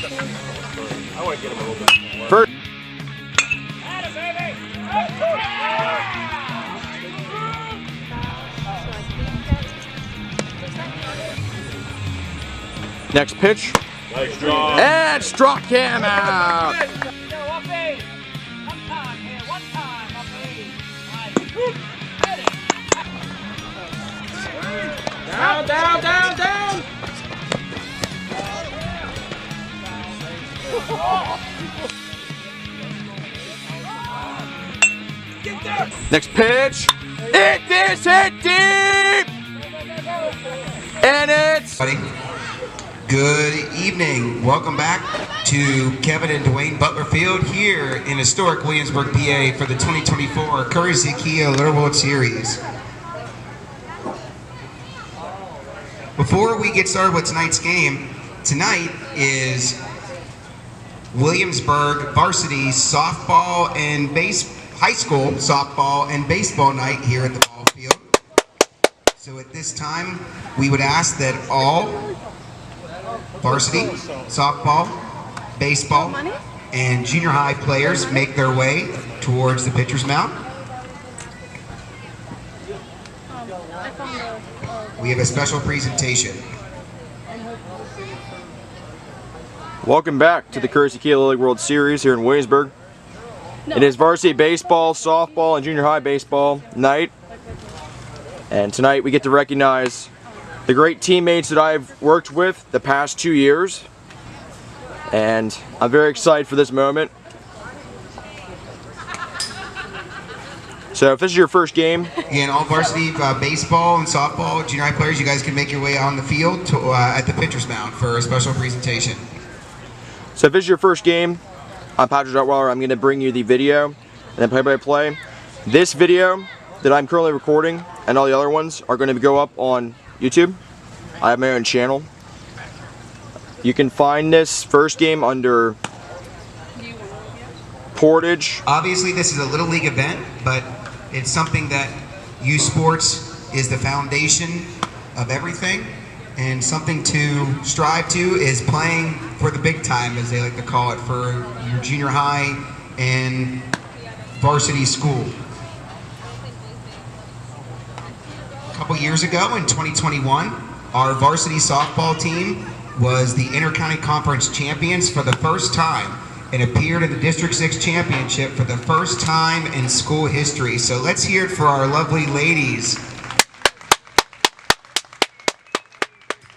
I want to get him a little bit more. First. Next pitch. Nice draw. And struck him out. Down, down, down, down. Next pitch. It is hit deep. And it's. Good evening. Welcome back to Kevin and Dwayne Butler Field here in historic Williamsburg, PA for the 2024 Courtesy Kia Little World Series. Before we get started with tonight's game, tonight is Williamsburg varsity softball and high school softball and baseball night here at the ball field. So at this time, we would ask that all varsity, softball, baseball, and junior high players make their way towards the pitcher's mound. We have a special presentation. Welcome back to the Courtesy Kia Little League World Series here in Williamsburg. It is varsity baseball, softball, and junior high baseball night. And tonight we get to recognize the great teammates that I've worked with the past 2 years. And I'm very excited for this moment. So if this is your first game. Again, all varsity baseball and softball, junior high players, you guys can make your way on the field to, at the pitcher's mound for a special presentation. So if this is your first game, I'm Patrick Detweiler. I'm going to bring you the video and then play-by-play. This video that I'm currently recording and all the other ones are going to go up on YouTube. I have my own channel. You can find this first game under Portage. Obviously, this is a Little League event, but it's something that youth sports is the foundation of everything, and something to strive to is playing for the big time, as they like to call it, for your junior high and varsity school. A couple years ago, in 2021, our varsity softball team was the Inter-County Conference champions for the first time and appeared in the District 6 Championship for the first time in school history. So let's hear it for our lovely ladies.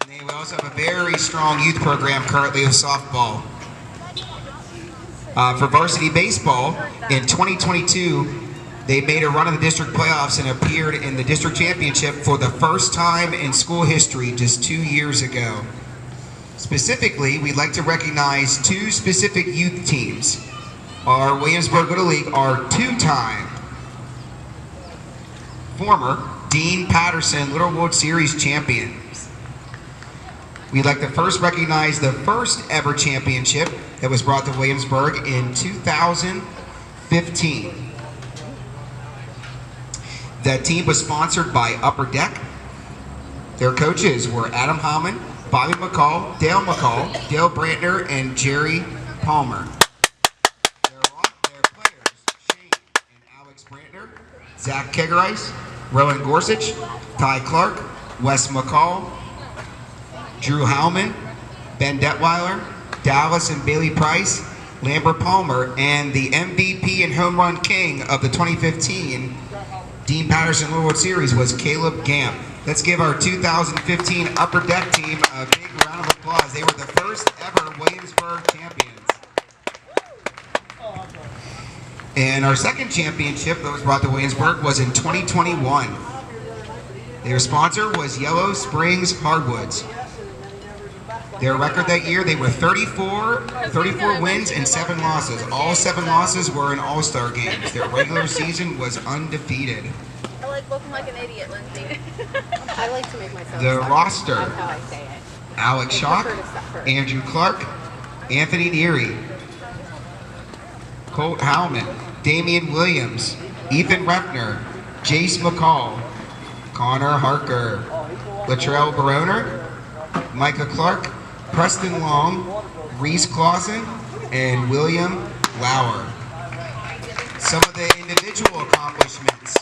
And we also have a very strong youth program currently of softball. For varsity baseball, in 2022, they made a run of the district playoffs and appeared in the district championship for the first time in school history just 2 years ago. Specifically, we'd like to recognize two specific youth teams. Our Williamsburg Little League are two-time former Dean Patterson Little World Series champions. We'd like to first recognize the first ever championship that was brought to Williamsburg in 2015. That team was sponsored by Upper Deck. Their coaches were Adam Hallman, Bobby McCall, Dale Brantner, and Jerry Palmer. Their players, Shane and Alex Brantner, Zach Kegerice, Rowan Gorsuch, Ty Clark, Wes McCall, Drew Hallman, Ben Detweiler, Dallas and Bailey Price, Lambert Palmer, and the MVP and home run king of the 2015 Dean Patterson Little World Series was Caleb Gamp. Let's give our 2015 Upper Deck team a big round of applause. They were the first ever Williamsburg champions. And our second championship that was brought to Williamsburg was in 2021. Their sponsor was Yellow Springs Hardwoods. Their record that year, they were 34 wins and 7 losses. All 7 losses were in All-Star games. Their regular season was undefeated. I like looking like an idiot, Lindsay. I like to make myself. The roster: That's how I say it. Alex Schock, Andrew Clark, Anthony Deary, Colt Howman, Damian Williams, Ethan Repner, Jace McCall, Connor Harker, Latrell Baroner, Micah Clark, Preston Long, Reese Clausen, and William Lauer. Some of the individual accomplishments.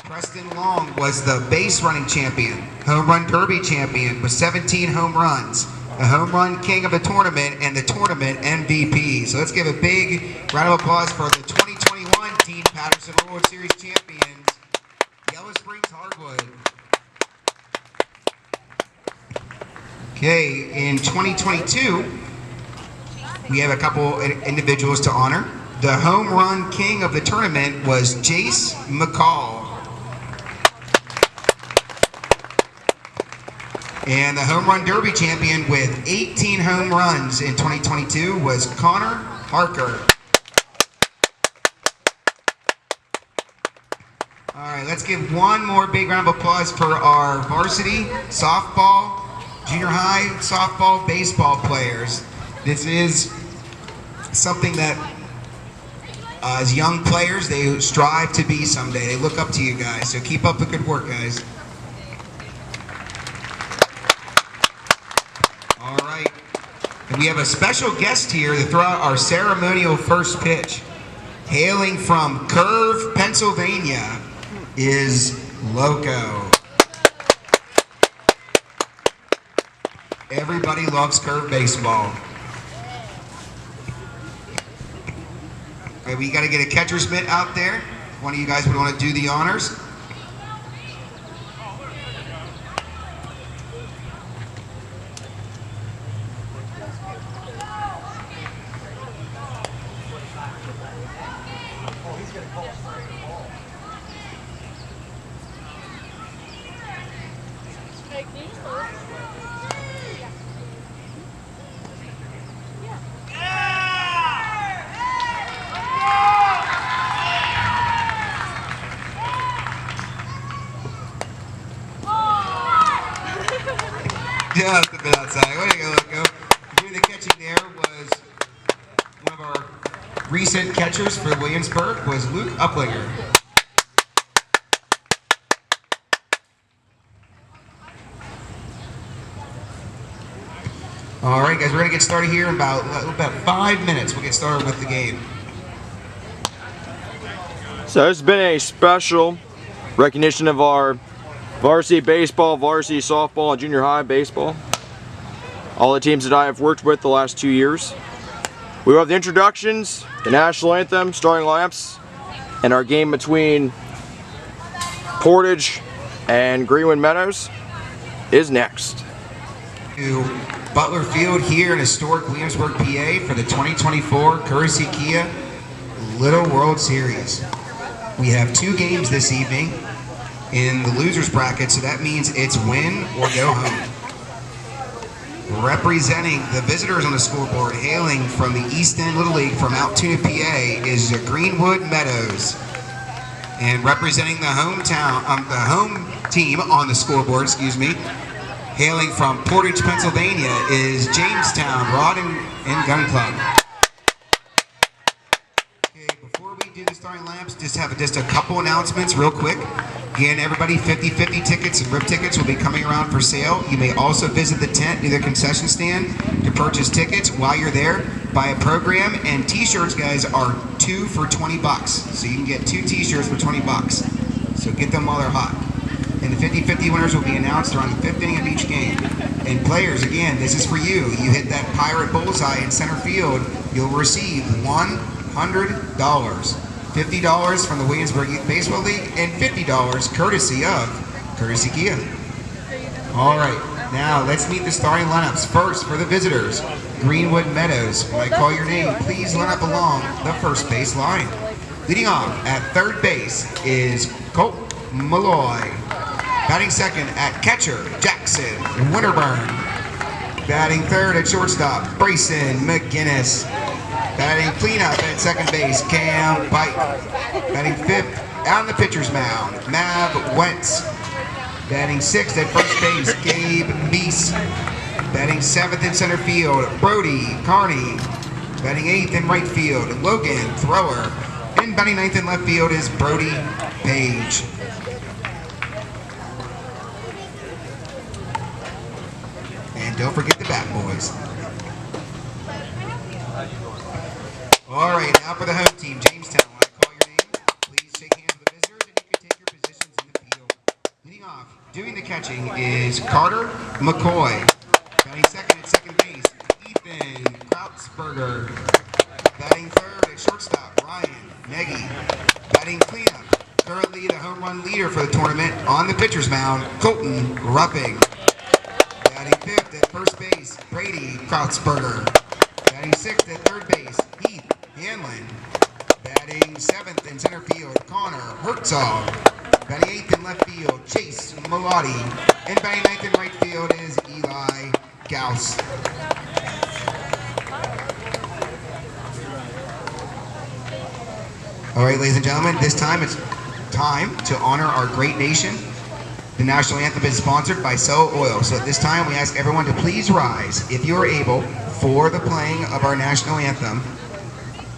Preston Long was the base running champion, home run derby champion with 17 home runs, the home run king of the tournament, and the tournament MVP. So let's give a big round of applause for the 2021 Dean Patterson World Series champions, Yellow Springs Hardwood. Okay, in 2022, we have a couple individuals to honor. The home run king of the tournament was Jace McCall. And the home run derby champion with 18 home runs in 2022 was Connor Harker. All right, let's give one more big round of applause for our varsity softball, junior high softball, baseball players. This is something that as young players they strive to be someday. They look up to you guys, so keep up the good work, guys. All right, and we have a special guest here to throw out our ceremonial first pitch. Hailing from Curve, Pennsylvania is Loco. Everybody loves Curve baseball. All right, we got to get a catcher's mitt out there. One of you guys would want to do the honors. Just a bit outside. Way to go, Loco. Doing the catching there was one of our recent catchers for Williamsburg was Luke Uplinger. All right, guys, we're going to get started here in about 5 minutes. We'll get started with the game. So this has been a special recognition of our varsity baseball, varsity softball, and junior high baseball. All the teams that I have worked with the last 2 years. We will have the introductions, the national anthem, starting lineups, and our game between Portage and Greenwood Meadows is next. To Butler Field here in historic Williamsburg, PA for the 2024 Courtesy Kia Little World Series. We have 2 games this evening in the losers bracket, so that means it's win or go home. Representing the visitors on the scoreboard, hailing from the East End Little League from Altoona, PA, is the Greenwood Meadows. And representing the home team on the scoreboard, hailing from Portage, Pennsylvania, is Jamestown Rod and Gun Club. Before we do the starting lamps, just a couple announcements real quick. Again, everybody, 50/50 tickets and RIP tickets will be coming around for sale. You may also visit the tent near the concession stand to purchase tickets while you're there. Buy a program, and t-shirts, guys, are 2 for $20. So you can get 2 t-shirts for $20. So get them while they're hot. And the 50/50 winners will be announced around the 5th inning of each game. And players, again, this is for you. You hit that pirate bullseye in center field, you'll receive $100. $50 from the Williamsburg Youth Baseball League, and $50 courtesy of Courtesy Kia. All right, now let's meet the starting lineups. First, for the visitors, Greenwood Meadows. When I call your name, please line up along the first base line. Leading off at third base is Colt Malloy. Batting second at catcher, Jackson Winterburn. Batting third at shortstop, Brayson McGinnis. Batting cleanup at second base, Cam Pike. Batting fifth on the pitcher's mound, Mav Wentz. Batting sixth at first base, Gabe Meese. Batting seventh in center field, Brody Carney. Batting eighth in right field, Logan Thrower. And batting ninth in left field is Brody Page. And Don't forget the bat, boys. All right, now for the home team, Jamestown. When I call your name, please shake hands with the visitors and you can take your positions in the field. Leading off, doing the catching is Carter McCoy. Batting second at second base, Ethan Krautsberger. Batting third at shortstop, Ryan Nagy. Batting cleanup, currently the home run leader for the tournament on the pitcher's mound, Colton Rupping. Batting fifth at first base, Brady Krautsberger. Batting sixth at third base, Heath Hanlon. Batting seventh in center field, Connor Herzog. Batting eighth in left field, Chase Malati. And batting ninth in right field is Eli Gauss. All right, ladies and gentlemen, this time it's time to honor our great nation. The national anthem is sponsored by Cell Oil. So at this time, we ask everyone to please rise, if you are able, for the playing of our national anthem.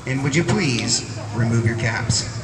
And would you please remove your caps?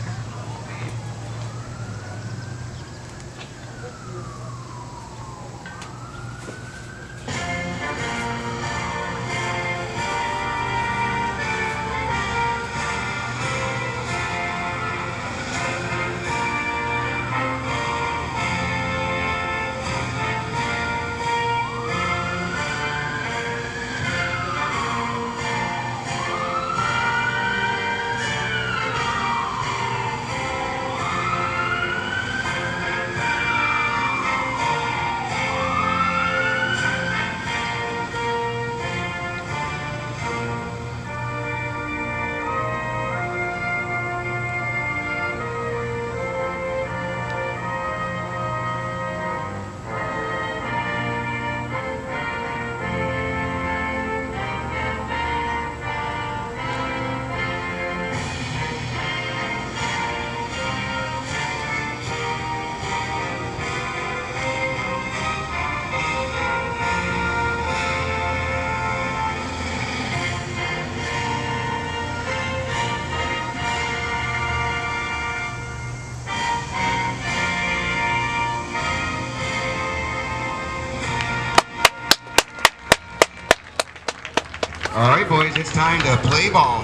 All right, boys, it's time to play ball.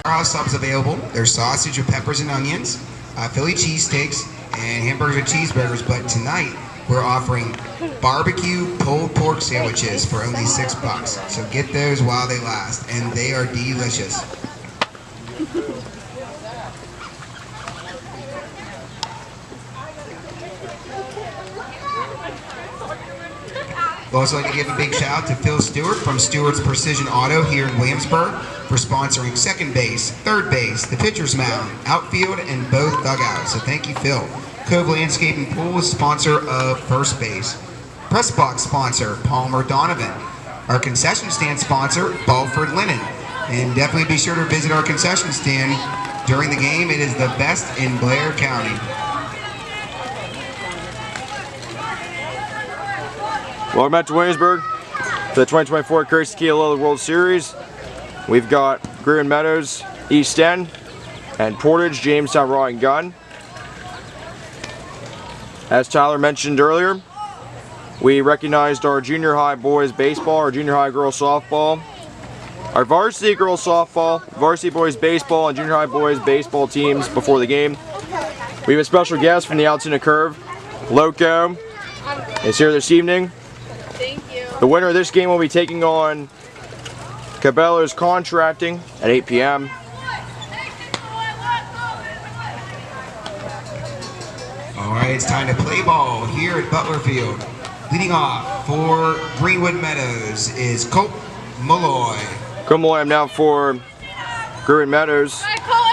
Our house subs available. There's sausage with peppers and onions, Philly cheesesteaks, and hamburgers and cheeseburgers. But tonight, we're offering barbecue pulled pork sandwiches for only $6. So get those while they last, and they are delicious. We'd also like to give a big shout out to Phil Stewart from Stewart's Precision Auto here in Williamsburg for sponsoring second base, third base, the pitcher's mound, outfield, and both dugouts. So thank you, Phil. Cove Landscaping Pool is sponsor of first base. Press box sponsor, Palmer Donovan. Our concession stand sponsor, Balford Linen. And definitely be sure to visit our concession stand during the game. It is the best in Blair County. Welcome back to Williamsburg for the 2024 Courtesy Tequila World Series. We've got Greenwood, Meadows, East End, and Portage, Jamestown, Raw and Gun. As Tyler mentioned earlier, we recognized our junior high boys baseball, our junior high girls softball, our varsity girls softball, varsity boys baseball, and junior high boys baseball teams before the game. We have a special guest from the Altoona Curve, Loco, is here this evening. Thank you. The winner of this game will be taking on Cabela's Contracting at 8 p.m. All right, it's time to play ball here at Butler Field. Leading off for Greenwood Meadows is Colt Malloy. Colt Malloy, I'm now for Greenwood Meadows. Hi, Colton!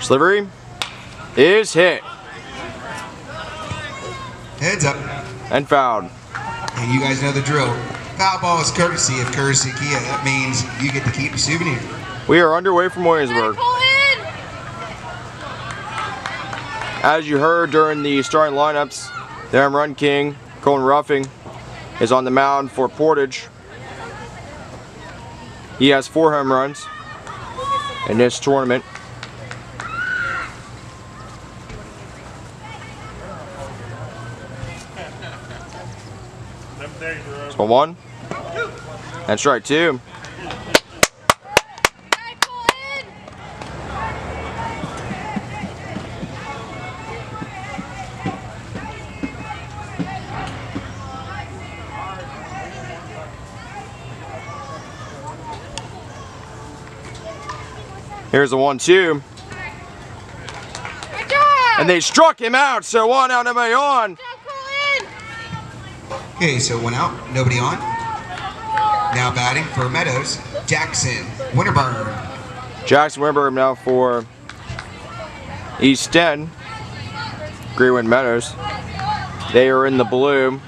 Slivery is hit Heads up. and fouled. And you guys know the drill. Foul ball is courtesy of Courtesy Kia. That means you get to keep the souvenir. We are underway from Williamsburg. Pull in. As you heard during the starting lineups, the home run king, Colin Ruffing, is on the mound for Portage. He has 4 home runs in this tournament. So 1 and strike 2. Here's a 1-2. And they struck him out, so 1 out, nobody on. Okay, so 1 out, nobody on. Now batting for Meadows, Jackson Winterburn. Jackson Winterburn now for East End. Greenwood Meadows. They are in the blue.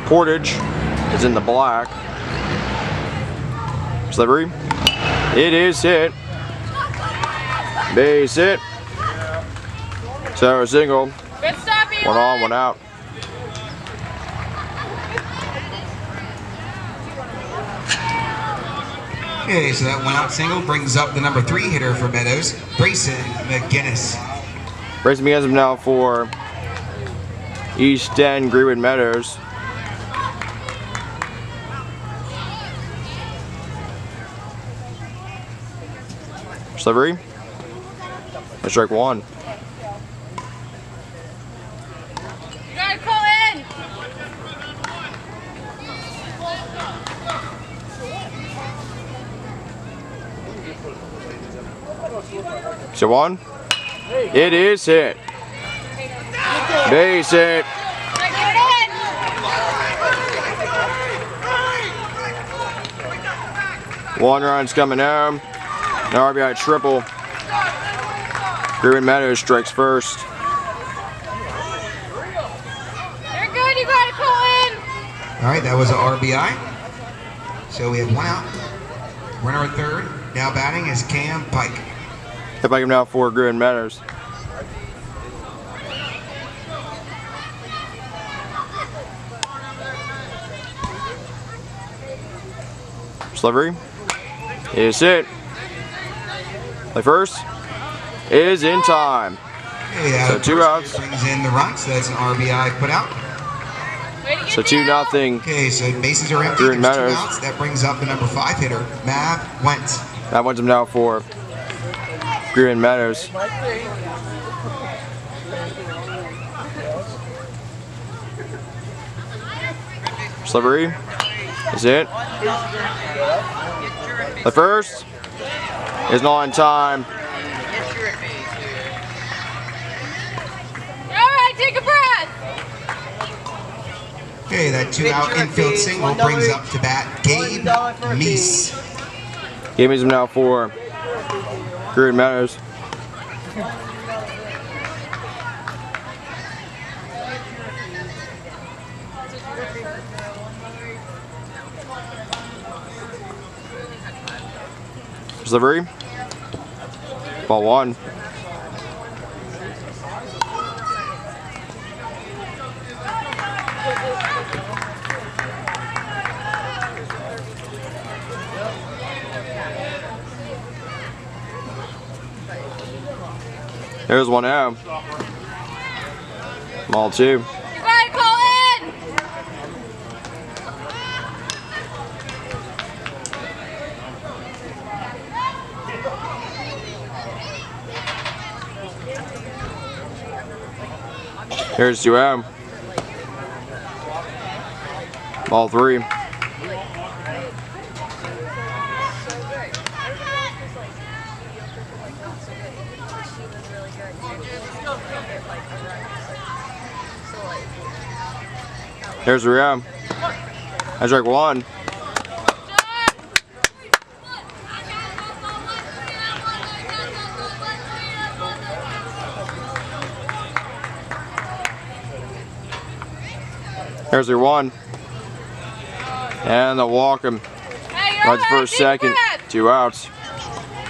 Portage is in the black. Slivery. It is hit. Base hit. So a single. Good stop, 1 on, 1 out. Okay, so that 1 out single brings up the number 3 hitter for Meadows, Brayson McGinnis. Racing McGinnis now for East End Greenwood Meadows. Slivery. And strike 1. You gotta call in. So 1. It is hit. Base hit. One run's coming home. An RBI triple. Greenwood Meadows strikes first. You're good, you gotta call in. All right, that was an RBI. So we have 1 out. Runner at third. Now batting is Cam Pike. Hit by him now for Greenwood Meadows. Slivery is hit. Play first is in time. Okay, So 2 outs. brings in the run, so that's an RBI put out. Way to get So 2-0. Okay, so bases are empty. Greenwood There's 2 Meadows. outs. That brings up the number 5 hitter, Mav Wentz. That one's him now for Greenwood Meadows. Slivery is hit. The first is not in time. Alright, take a breath. Okay, that 2 out infield single brings up to bat Gabe Meese. Game is him now for Greenwood Meadows. Delivery. Ball 1. There's 1 out. Ball 2. You gotta call in. Here's 2 out. Ball 3. Here's the round. I strike 1. There's their one. And they'll walk him. Runs first, second, 2 outs.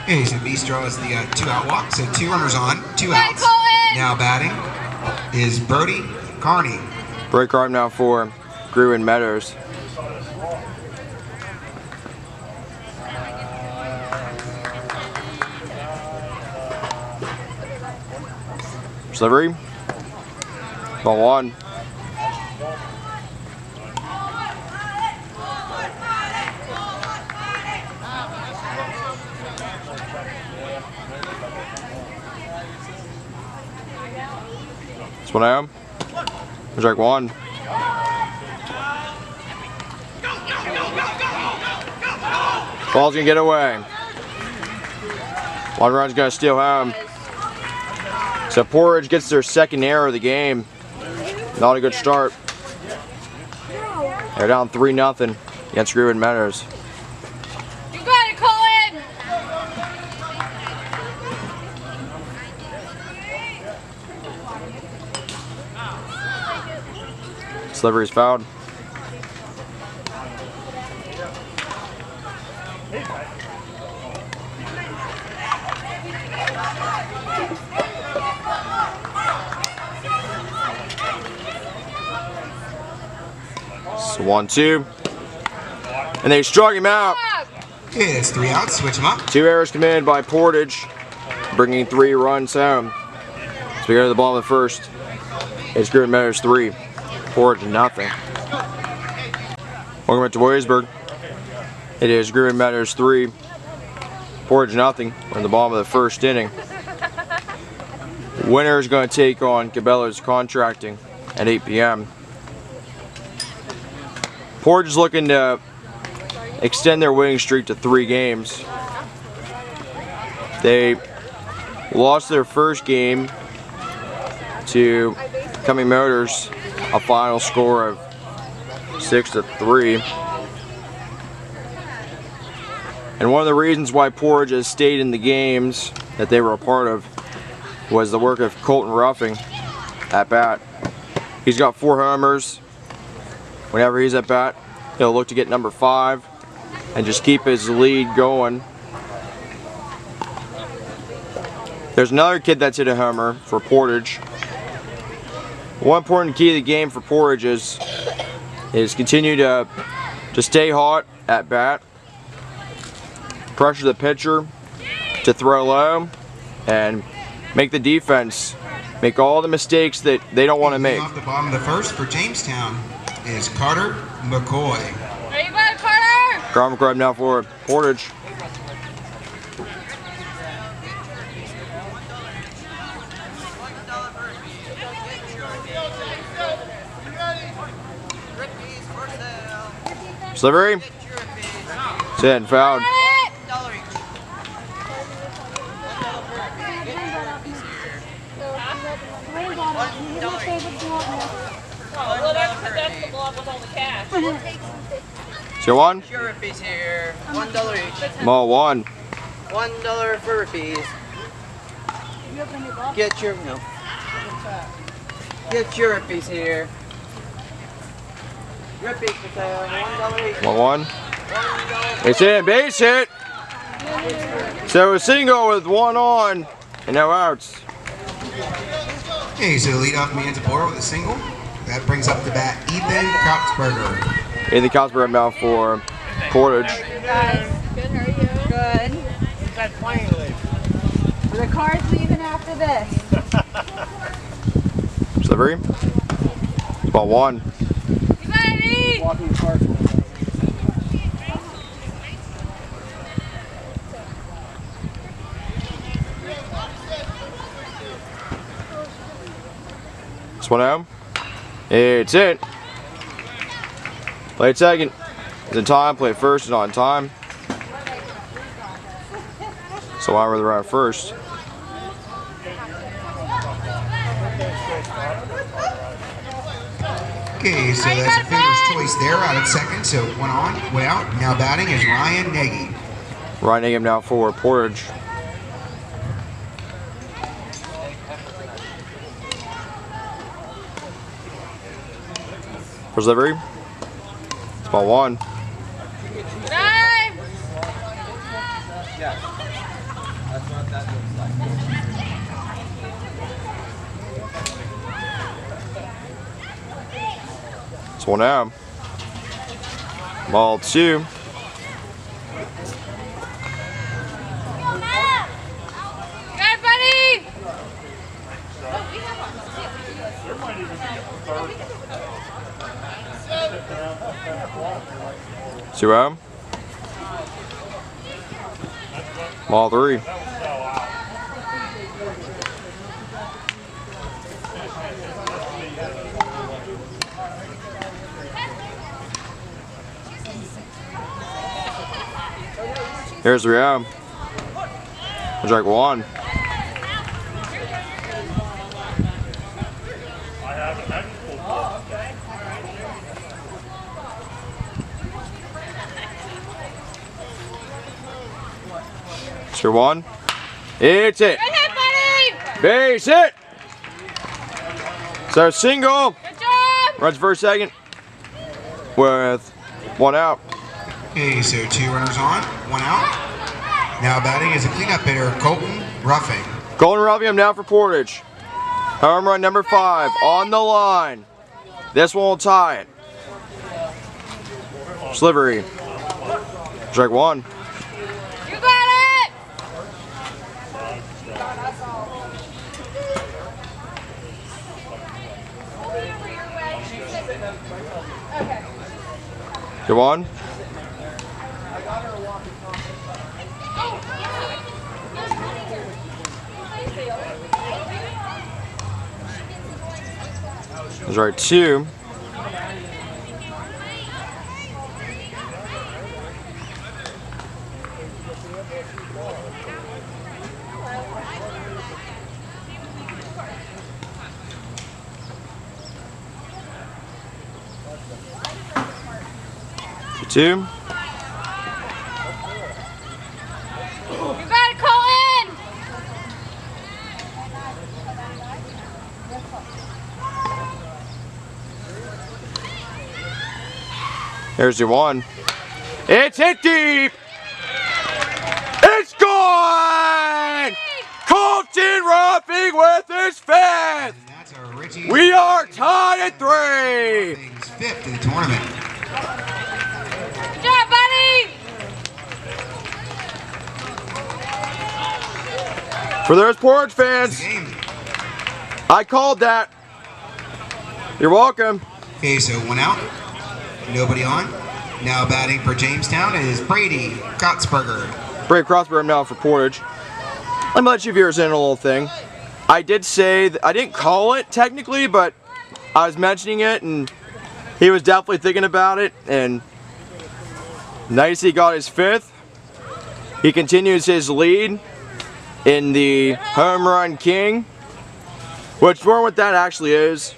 Okay, so Bistro is the 2-out walk, so 2 runners on, 2 outs. Now batting is Brody Carney. Break arm now for Greenwood Meadows. Delivery. Ball 1. This one out. Strike 1. Ball's gonna get away. One run's gonna steal home. So Portage gets their second error of the game. Not a good start. They're down 3-0 against Greenwood Meadows. You got it, Colin! Delivery's fouled. So 1-2. And they struck him out. Okay, that's 3 outs. Switch him up. 2 errors committed by Portage, bringing 3 runs home. So we go to the bottom of the first. It's Greenwood Meadows 3, Portage 0. Welcome back to Williamsburg. It is Greenwood Meadows 3, Portage 0. We're in the bottom of the first inning. Winner is going to take on Cabela's Contracting at 8 p.m. Portage is looking to extend their winning streak to 3 games. They lost their first game to Cumming Motors, a final score of 6-3. And one of the reasons why Portage has stayed in the games that they were a part of was the work of Colton Ruffing at bat. He's got 4 homers. Whenever he's at bat, he'll look to get number 5 and just keep his lead going. There's another kid that's hit a homer for Portage. One important key to the game for Portage is continue to stay hot at bat, pressure the pitcher to throw low, and make the defense make all the mistakes that they don't want to make. Off the bottom of the first for Jamestown is Carter McCoy. There you go, Carter! Carter McCoy now for Portage. Delivery. It's in, fouled. So 1. Your rupees here. $1 each. Mall 1. $1 for rupees. Get your no. Get your rupees here. Rupees for sale. $1 each. Mall 1. $1. It's in, base hit. So a single with 1 on and no outs. Okay, so leadoff man's aboard with a single. That brings up the bat Ethan Krautsberger. Ethan Krautsberger now for Portage. Guys, good, how are you? Good. The car's leaving after this. Delivery. Ball 1. You got it, E! Walking the car. This one out. It's it. Play it second. It's in time. Play it first. It's on time. So I rather out first. Okay, so that's a fielder's choice there out at second. So 1 on, 1 out. Now batting is Ryan Nagy. Ryan Ingham now for Portage. First delivery. It's ball 1. Time! That's what that looks like. It's 1 out. Ball 2. Good, buddy! 2 out. Ball 3. Here's 3 out. Strike 1. Sure 1. It's it. Good hit, buddy! Base hit. So single. Good job! Runs first, second. With 1 out. Okay, so 2 runners on, 1 out. Now batting is a cleanup hitter, Colton Ruffing. Golden Ruffing now for Portage. Home run number 5 on the line. This one will tie it. Slivery. Strike 1. You got it! Good 1. That's right, 2. Two. You got it, Colton! There's your 1. It's hit deep. It's gone. Colton Ruffing with his 5th. And that's a Richie. We are tied at 3. Ruffing's 5th in the tournament. Good job, buddy! For those Portage That's fans, the game. I called that. You're welcome. Okay, so 1 out. Nobody on. Now batting for Jamestown is Brady Kotzberger. Brave Crossberg now for Portage. Let me let you viewers in a little thing. I did say that I didn't call it technically, but I was mentioning it, and he was definitely thinking about it. And nice, he got his 5th. He continues his lead in the Home Run King, which for what that actually is.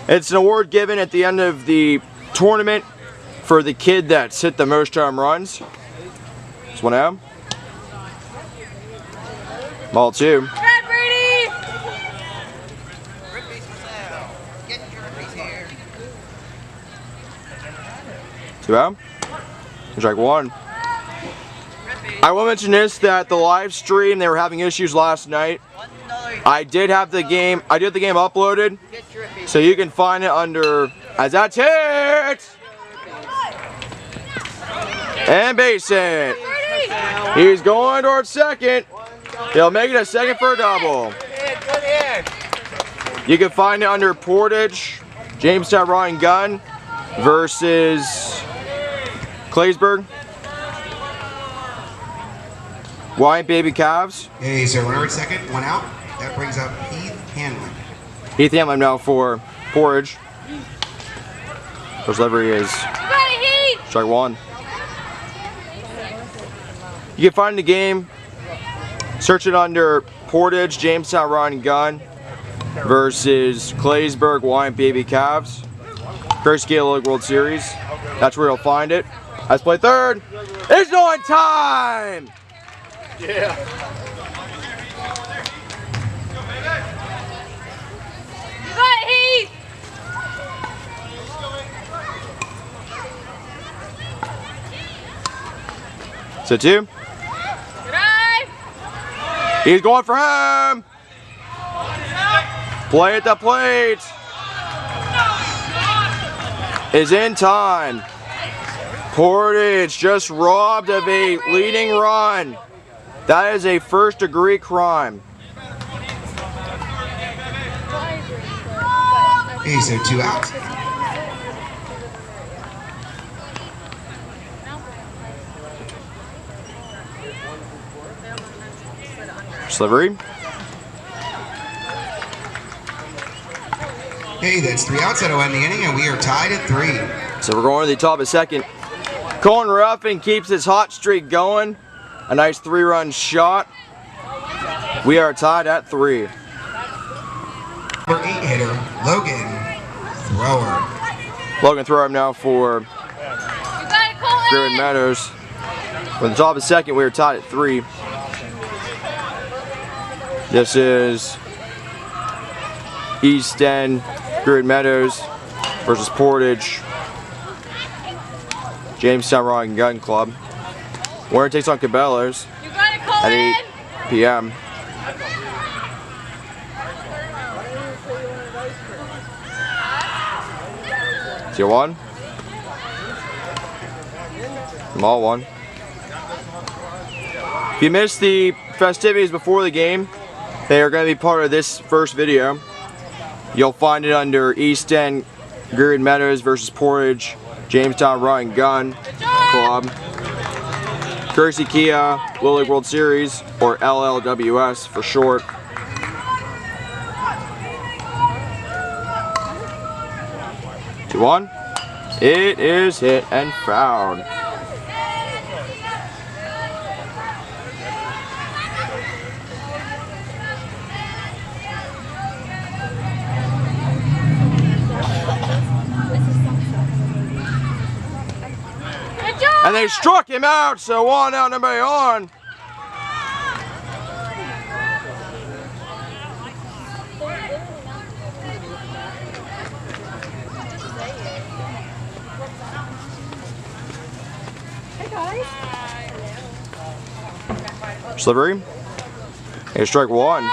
It's an award given at the end of the tournament for the kid that's hit the most home runs. This 1 out. Ball 2. Good, Brady! Rippies for sale. Get your rippies here. 2 out. Strike 1. I will mention this, that the live stream, they were having issues last night. $1. I did have the game uploaded, Get your rippies. so you can find it under as that's hit and base hit. He's going towards second. He'll make it a second for a double. Good hit. You can find it under Portage, Jamestown Ryan Gunn versus Claysburg. Wyatt Baby Cavs. Okay, so runner at second, 1 out. That brings up Heath Hanlon. Heath Hamlin now for Portage. First delivery is You got it, Heath! strike 1. You can find the game. Search it under Portage, Jamestown Ryan Gunn versus Claysburg Wyatt Baby Cavs. First Gala League World Series. That's where you'll find it. Let's play third. It's on time! Yeah. You got it, Heath! So 2. He's going for him. Play at the plate. Is in time. Portage just robbed of a leading run. That is a first-degree crime. Okay, so 2 outs. Slivery. Okay, that's 3 outs. That'll end the inning, and we are tied at 3. So we're going to the top of the second. Colin Ruffin keeps his hot streak going. A nice 3-run shot. We are tied at 3. Number 8 hitter, Logan Thrower. Logan throw him now for Greenwood Meadows. With the top of the second, we are tied at 3. This is East End Greenwood Meadows versus Portage Jamestown Rock and Gun Club. Winner takes on Cabela's at 8 p.m. Is your 1? Small 1. If you missed the festivities before the game, they are going to be part of this first video. You'll find it under East End Greenwood Meadows versus Portage Jamestown Rock and Gun Club. Courtesy Kia Little League World Series, or LLWS for short. Two on. It is hit and fouled. And they struck him out, so 1 out, nobody on. Hey guys. Slivery. Hey, strike 1.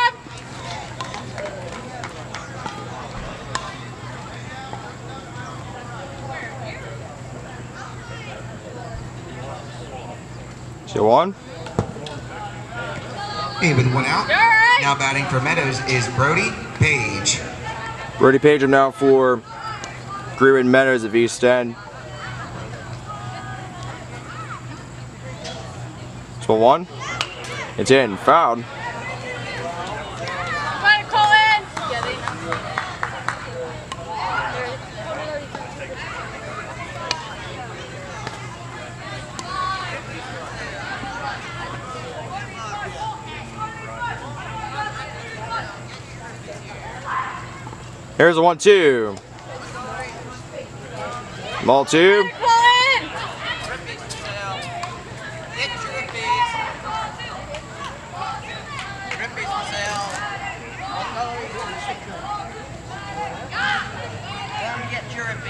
So 1. Hey, with 1 out. Now batting for Meadows is Brody Page. Brody Page now for Greenwood Meadows of East End. So 1. It's in. Fouled. Here's a 1-2. Ball 2.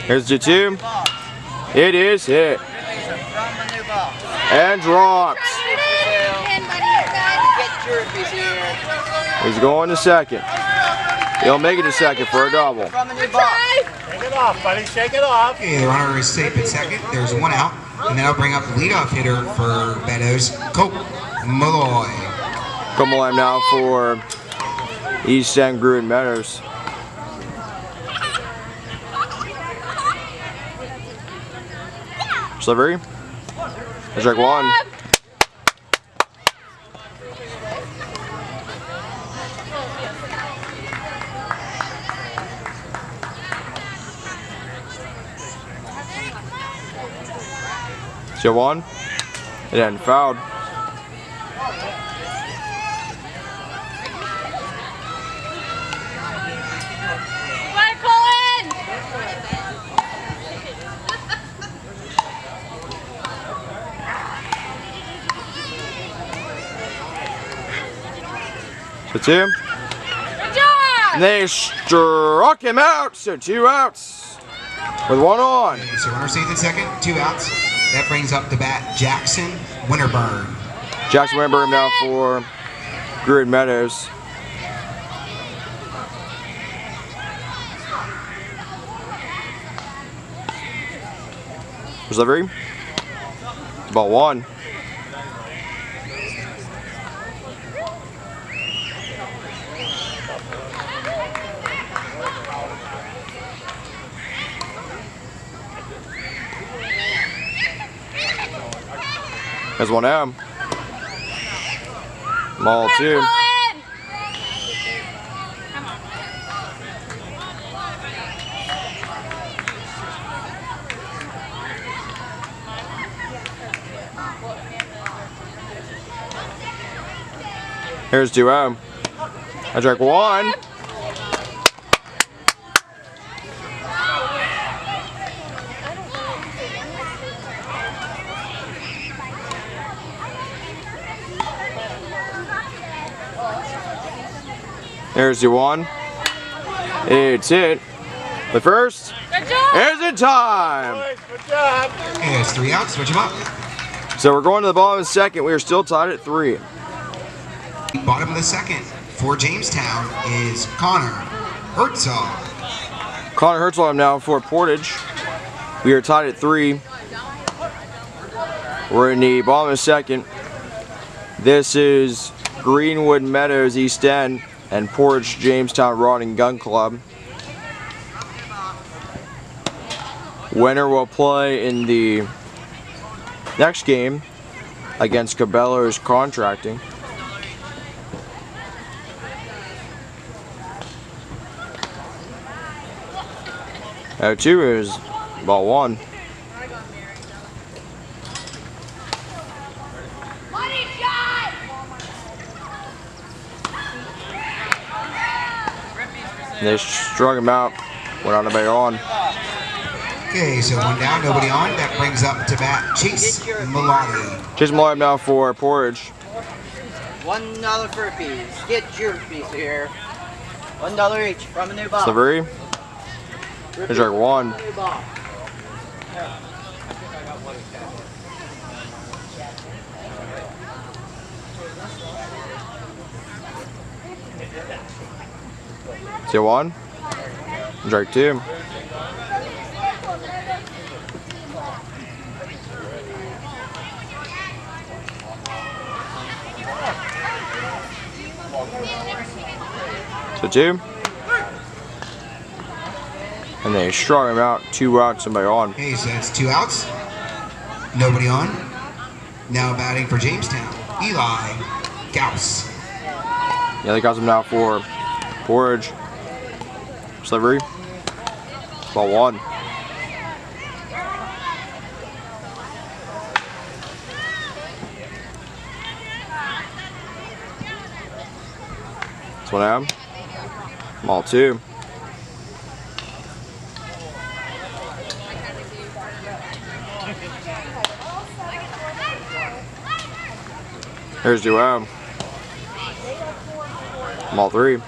Here's the 2. It is hit. And dropped. He's going to second. He'll make it to second for a double. Shake it off, buddy. Shake it off. Okay, the runner is safe at second. There's 1 out. And then I'll bring up the leadoff hitter for Meadows, Cope Malloy. Cope Malloy now for East End Greenwood Meadows. Slivery. Strike 1. So 1. It hadn't fouled. So 2. And they struck him out, so 2 outs with 1 on. Okay, so runner safe at second, 2 outs. That brings up to bat Jackson Winterburn. Jackson Winterburn now for Greenwood Meadows. Delivery. Ball 1. There's 1 out. Ball 2. Here's 2 out. I drank 1. There's your 1. It's hit. The first is in time. Boys, good job. And it's 3 outs. Switch them up. So we're going to the bottom of the second. We are still tied at 3. Bottom of the second for Jamestown is Connor Herzog. Connor Herzog now for Portage. We are tied at 3. We're in the bottom of the second. This is Greenwood Meadows East End and Portage Jamestown Rod and Gun Club. Winner will play in the next game against Cabela's Contracting. Now 2 is ball 1. They struck him out. Went on the bay on. Okay, so 1 down, nobody on. That brings up to bat Chase Malati. Chase Malloy now for Portage. $1 for a piece. Get your piece here. $1 each from a new box. Delivery. Here's our 1. New box. See 1. Drake 2. So 2. And they struck him out. 2 outs, somebody on. Okay, so that's 2 outs. Nobody on. Now batting for Jamestown, Eli Gauss. Yeah, they got him now for Portage. Delivery. Ball 1. This 1 out. Ball 2. Here's 2 out. Ball 3.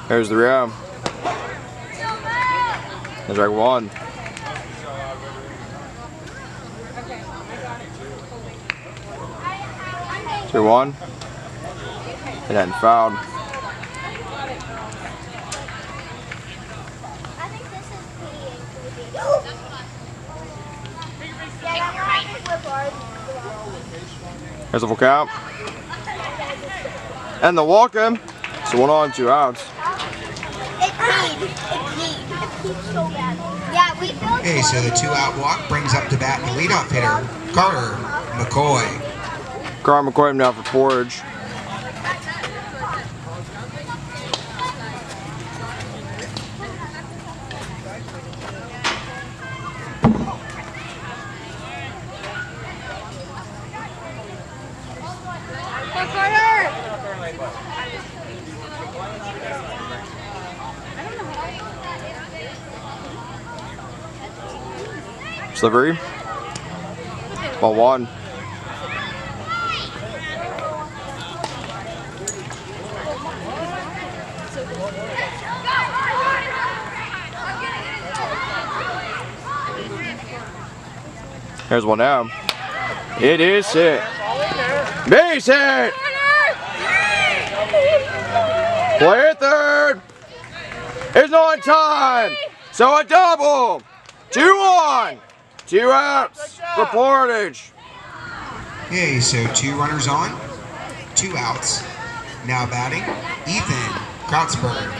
There's the round. There's right 1. Two 1. And then fouled. There's a full count. And the walk-in. So 1 on, 2 outs. Okay, so the 2 out walk brings up to bat the leadoff hitter, Carter McCoy. Carter McCoy now for Portage. Delivery. Ball 1. There's one now. It is hit. Base hit. Play at third. It's on time. So a double. 2-on. 2 outs for Portage. Okay, so 2 runners on, 2 outs. Now batting, Ethan Kratzberg.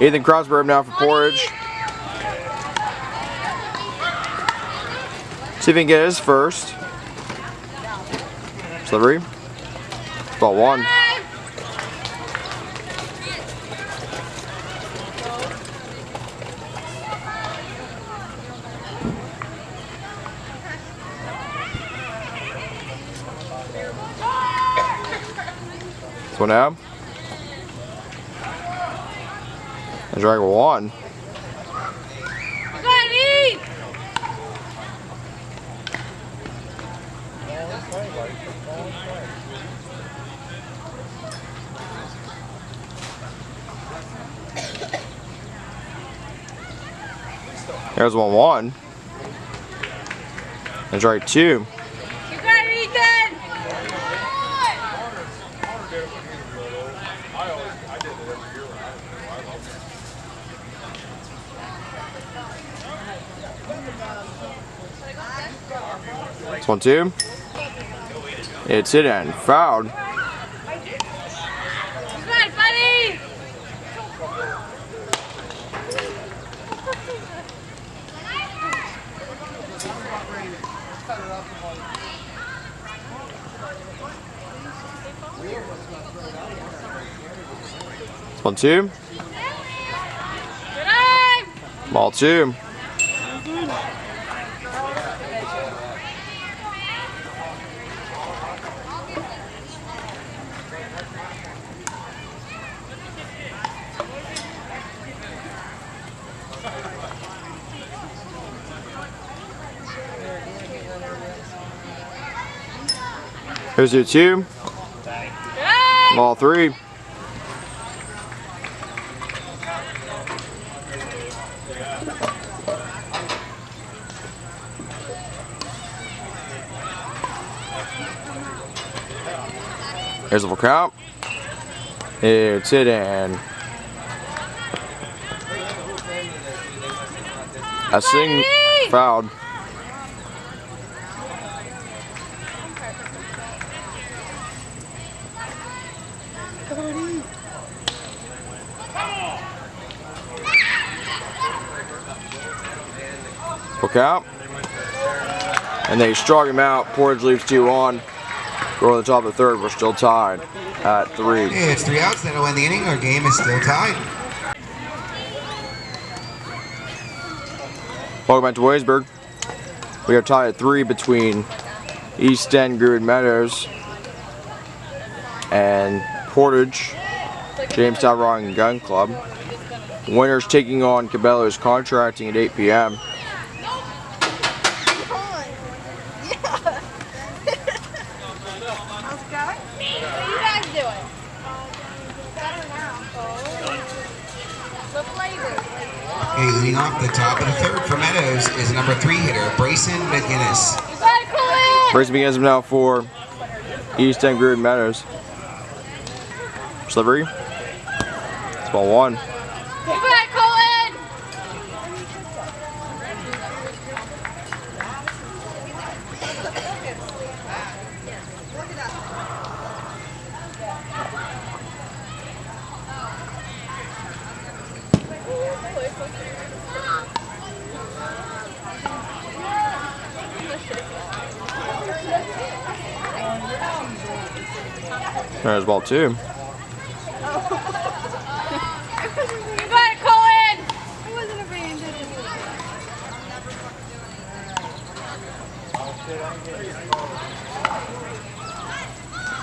Ethan Kratzberg now for Portage. See if he can get his first. Delivery. Ball 1. This one out. And drag 1. There's 1-1. And drag 2. You got it, Ethan! 1-2. It's hit and fouled. You got it, buddy! It's 1-2. Ball 2. Here's your 2. Ball 3. Here's the full count. It's hit and a swing fouled. Full count. And they strung him out. Portage leaves 2 on. Go to the top of the third. We're still tied at 3. Okay, it's 3 outs. That'll end the inning. Our game is still tied. Welcome back to Waysburg. We are tied at 3 between East End Greenwood Meadows and Portage Jamestown Rowing and Gun Club. Winners taking on Cabela's Contracting at 8 p.m. Okay, leading off the top of the third for Meadows is number 3 hitter, Brayson McGinnis. Brayson McGinnis now for East End Greenwood Meadows. Delivery. It's ball 1. There's ball 2.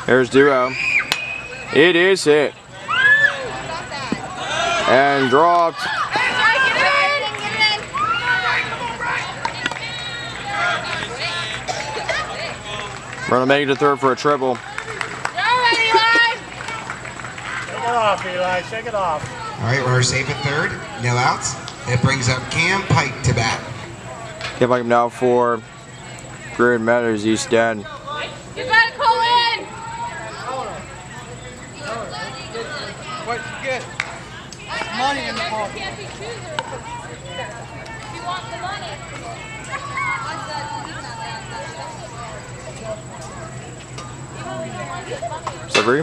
There's duo. It is hit. And dropped. We're going to make it to third for a triple. Shake it off, Eli. Shake it off. All right, runner safe at third. No outs. It brings up Cam Pike to bat. Cam Pike now for Greenwood Meadows, East End. You gotta call in! What'd you get? Money in the pocket. Can't be choosers. He wants the money. Delivery.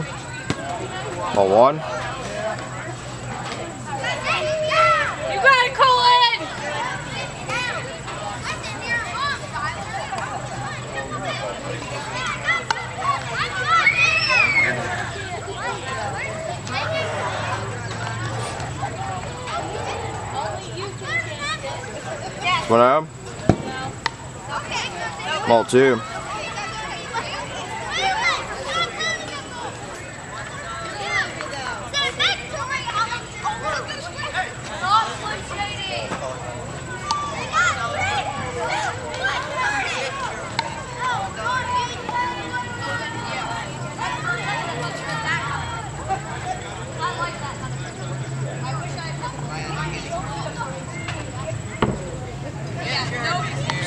Ball 1. You gotta call in! One out. Ball 2.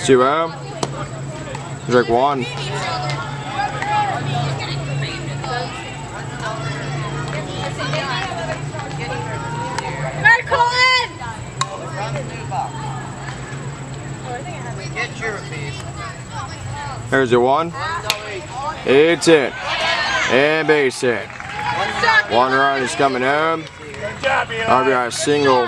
Two out. Drake 1. Gotta call in! Get your piece. There's your 1. It's in. And base hit. One run is coming home. Good job, Eli. RBI single.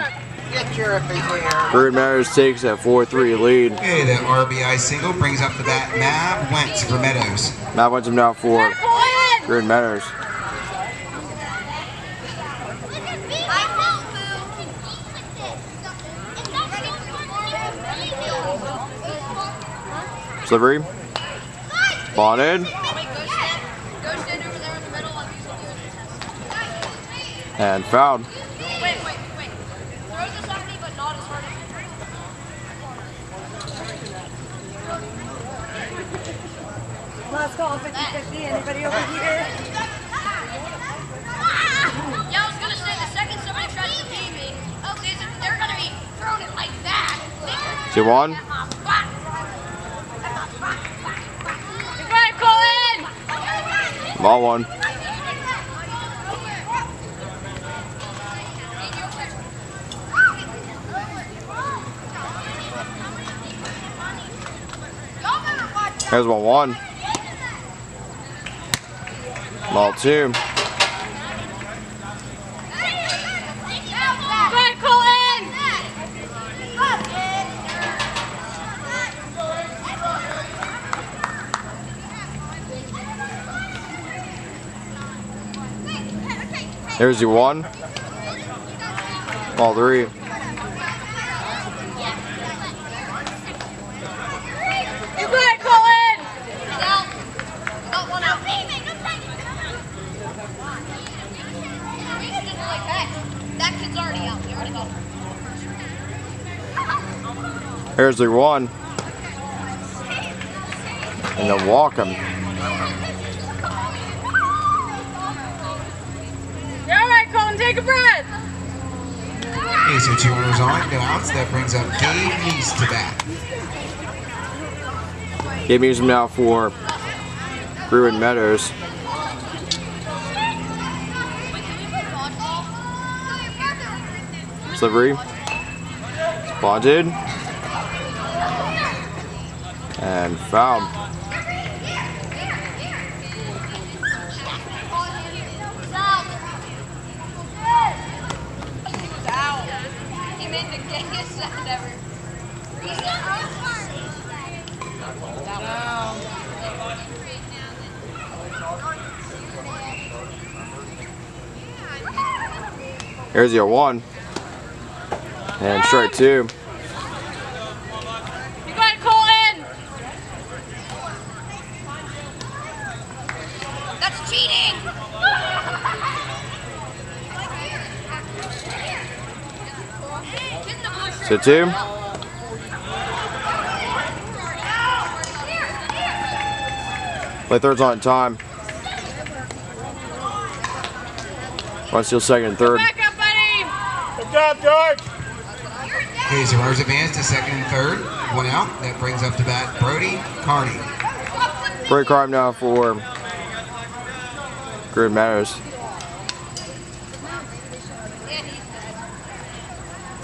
Get your piece here. Greenwood Meadows takes that 4-3 lead. Okay, the RBI single brings up the bat Mav Wentz for Meadows. Matt wins him now for Gotta call in! Greenwood Meadows. Delivery. Bonded. And fouled. Wait. Throw this on me, but not as hard as Last call, 50-50. Anybody over here? Yeah, I was gonna say the second somebody tries to beat me, okay, so they're gonna be throwing it like that. 2-1. You gotta call in! Ball 1. There's ball 1. Ball 2. You gotta call in! There's your 1. Ball 3. You gotta call in! Got one out. That kid's already out. He already got it. There's the 1. And then walk him. You're alright, Colin. Take a breath. Okay, so 2 runners on, no outs. That brings up Gabe Neese to bat. Gabe uses him now for Greenwood Meadows. Delivery. Spotted. And fouled. He made the gayest sound ever. Here's your 1. And strike 2. You gotta call in! That's cheating! So 2. Play thirds on time. One steal second and third. Back up, buddy! Good job, George. Okay, so runners advance to second and third. 1 out. That brings up to bat Brody Carney. Break card now for Greenwood Meadows.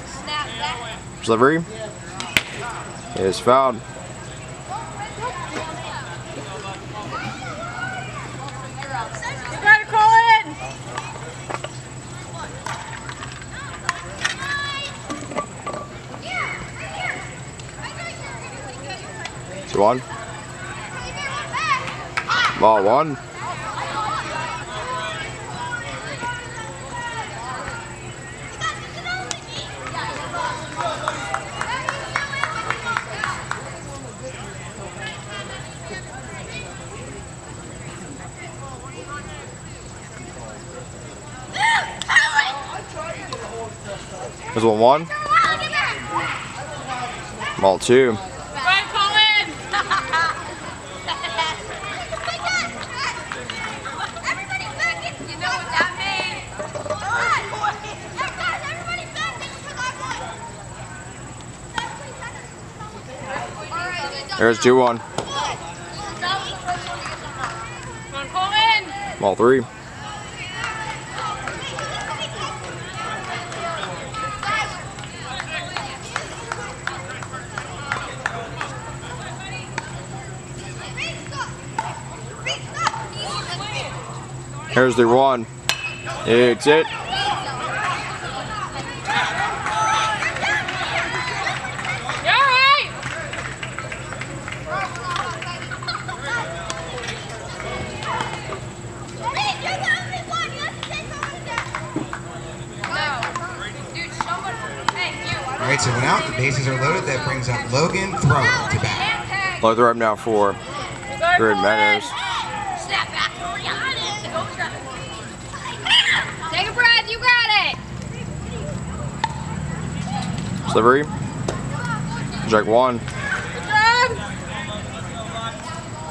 Snap back. Delivery is fouled. You gotta call in. 2-1. Ball 1. There's 1-1. Ball 2. There's 2-1. Ball 3. Here's the 1. It's it. Alright, so when out, the bases are loaded. That brings up Logan Thrower to bat. Low throw up now for Greenwood Meadows. Snap back. Take a breath. You got it. Delivery. Strike 1.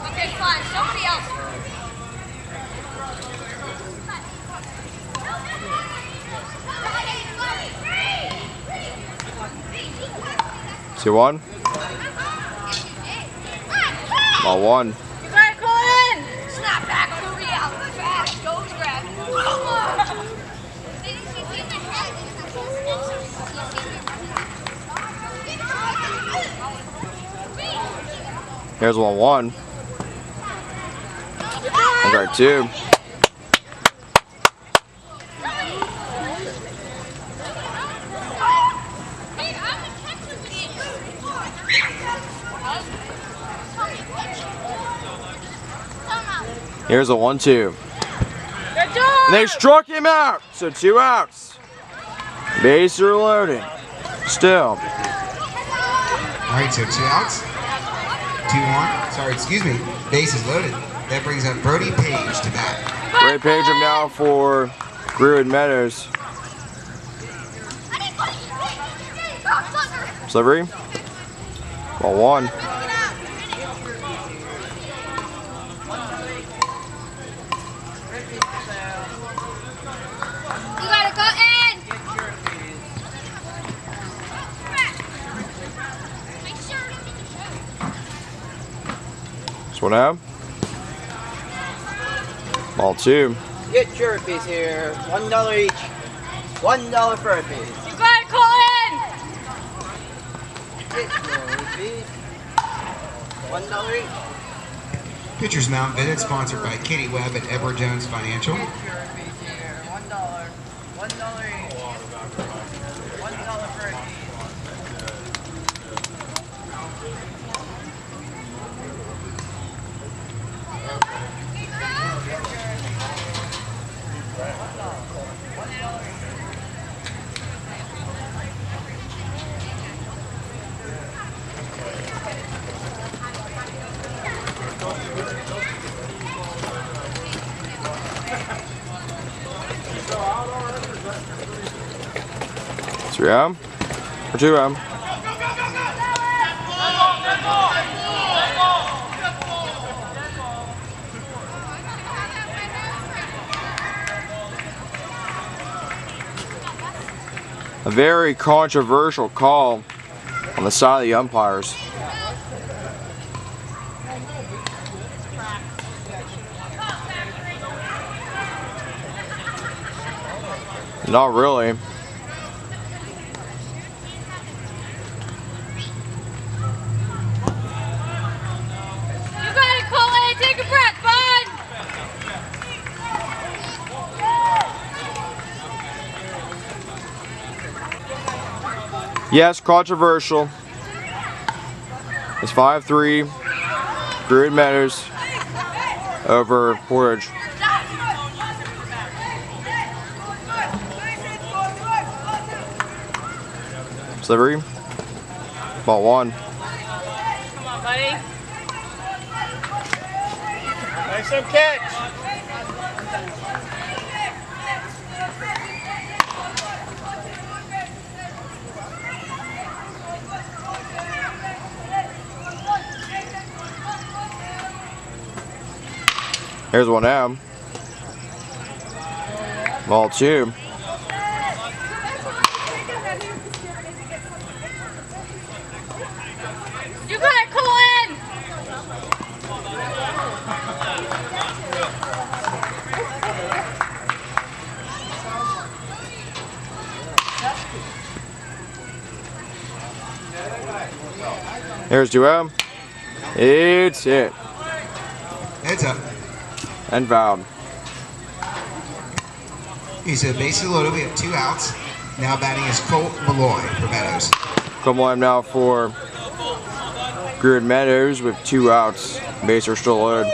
Okay, fine. Somebody else. 2-1. Ball 1. You gotta call in. Snap back. Hurry out. Fast. Go grab. Here's 1-1. Strike 2. Here's a 1-2. And they struck him out. So 2 outs. Bases are loaded. Still. Alright, so 2 outs. 2-1. Sorry, excuse me. Bases loaded. That brings up Brody Page to bat. Great page up now for Greenwood Meadows. Delivery. Ball 1. You gotta go in. This one out. Ball 2. Get your piece here. $1 each. $1 for a piece. You gotta call in. Get your piece. $1 each. Pitcher's Mound Visit, sponsored by Katie Webb at Edward Jones Financial. Get your piece here. $1. $1 each. $1 for a piece. Three out. Or 2 out. A very controversial call on the side of the umpires. Not really. You got it, Colin. Take a breath, bud. Yes, controversial. It's 5-3. Greenwood Meadows over Portage. Slivery. Ball one. Come on, buddy. Nice some catch. Here's one down. Ball two. You got it, Colin. Here's 2-0. It's hit Heads up. and fouled. He said bases loaded. We have 2 outs. Now batting is Colt Malloy for Meadows. Come on now for Greenwood Meadows with 2 outs. Bases are still loaded.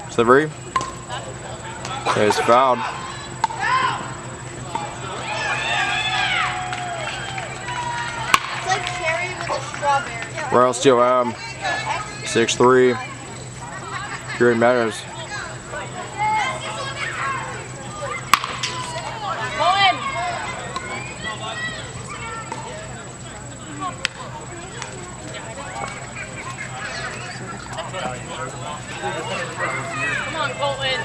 Slivery. It's fouled. It's like cherry with a strawberry. Royal Steel 6-3. Greenwood Meadows. Colin. Come on, Colin.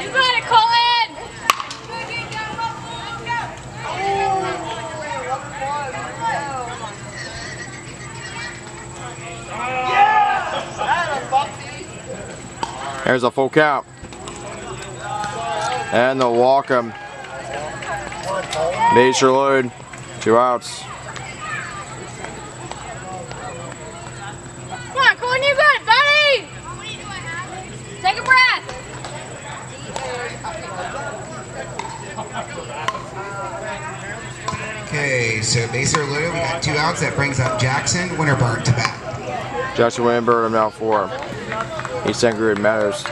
You got it, Colin. There's a full count. And the walk 'em. Bases are loaded. 2 outs. Come on, Colin, you got it, buddy. Take a breath. Okay, so bases are loaded. We got 2 outs. That brings up Jackson Winterburn to bat. Jackson Winterburn now for East St. Greenwood Meadows.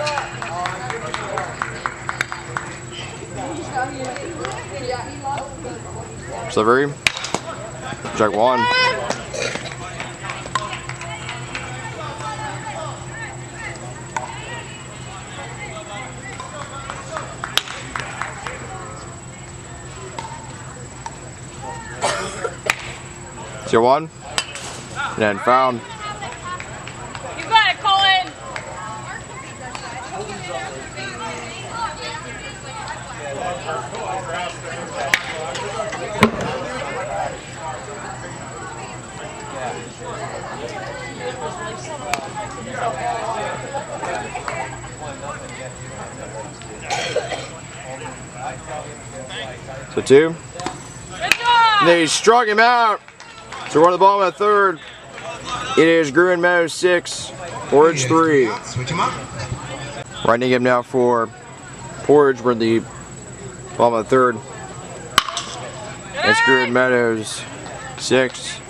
Slivery. Strike one. Tier one. And found. You got it, Colin. So 2. Good job. They struck him out. So we're on the bottom of the 3rd. It is Greenwood Meadows 6, Portage 3. Switch him up. Right him now for Portage. We're in the bottom of the 3rd. It's Greenwood Meadows 6,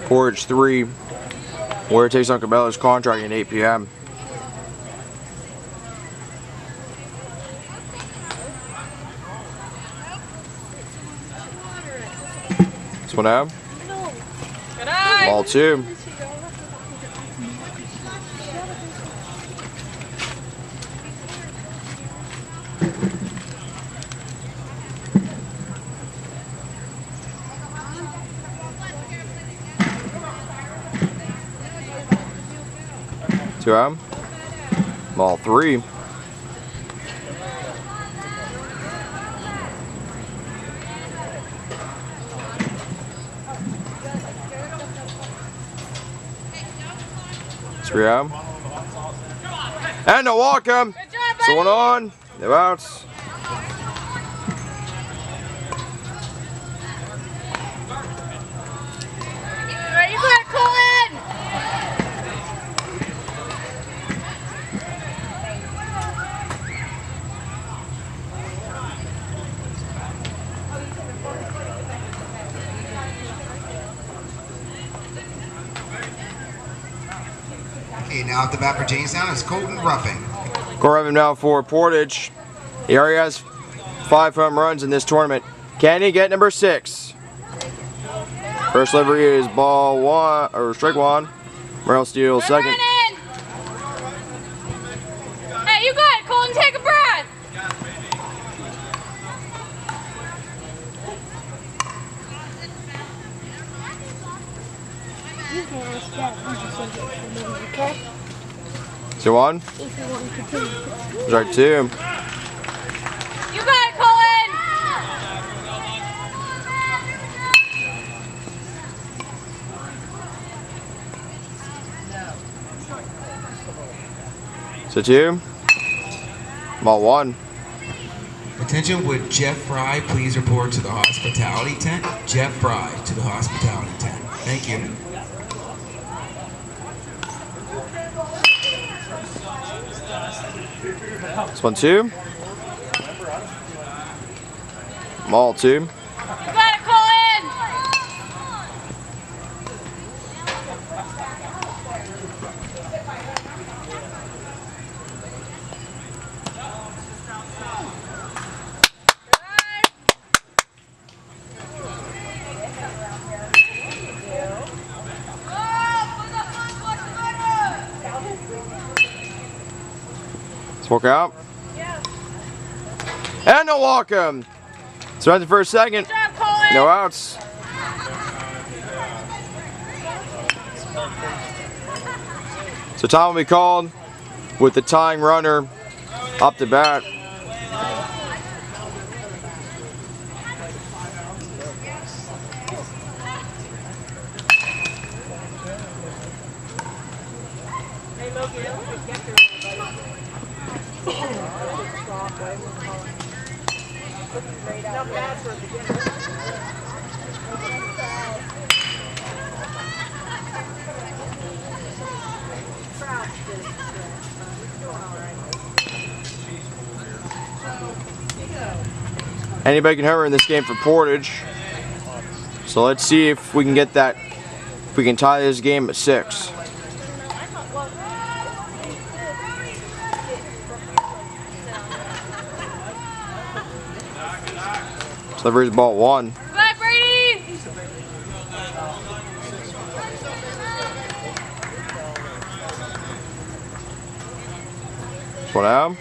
Portage 3. Where it takes on Cabela's contract at 8 p.m. This one out. Good eye. Ball 2. 2 out. Ball 3. Three out. And a walk him. So 1 on. No outs. You gotta call in! Okay, now at the bat for Jamestown is Colton Ruffin. Colton now for Portage. He already has 5 home runs in this tournament. Can he get number 6? First delivery is ball 1 or strike 1. Merrill steals second. Hey, you got it, Colton. Take a breath. You can ask that. You just say it for me, okay? 2 on. If you want to continue. Strike 2. You got it, Colton. So 2. Ball 1. Attention, would Jeff Fry please report to the hospitality tent? Jeff Fry to the hospitality tent. Thank you. This one 2. Ball 2. You got it, Colton. Let's walk out. And a walk him. So right the first second. Good job, Colton. No outs. So time will be called with the tying runner up to bat. Anybody can homer in this game for Portage. So let's see if we can get that, if we can tie this game at 6. Delivery's ball 1. Bye, Brady. One out.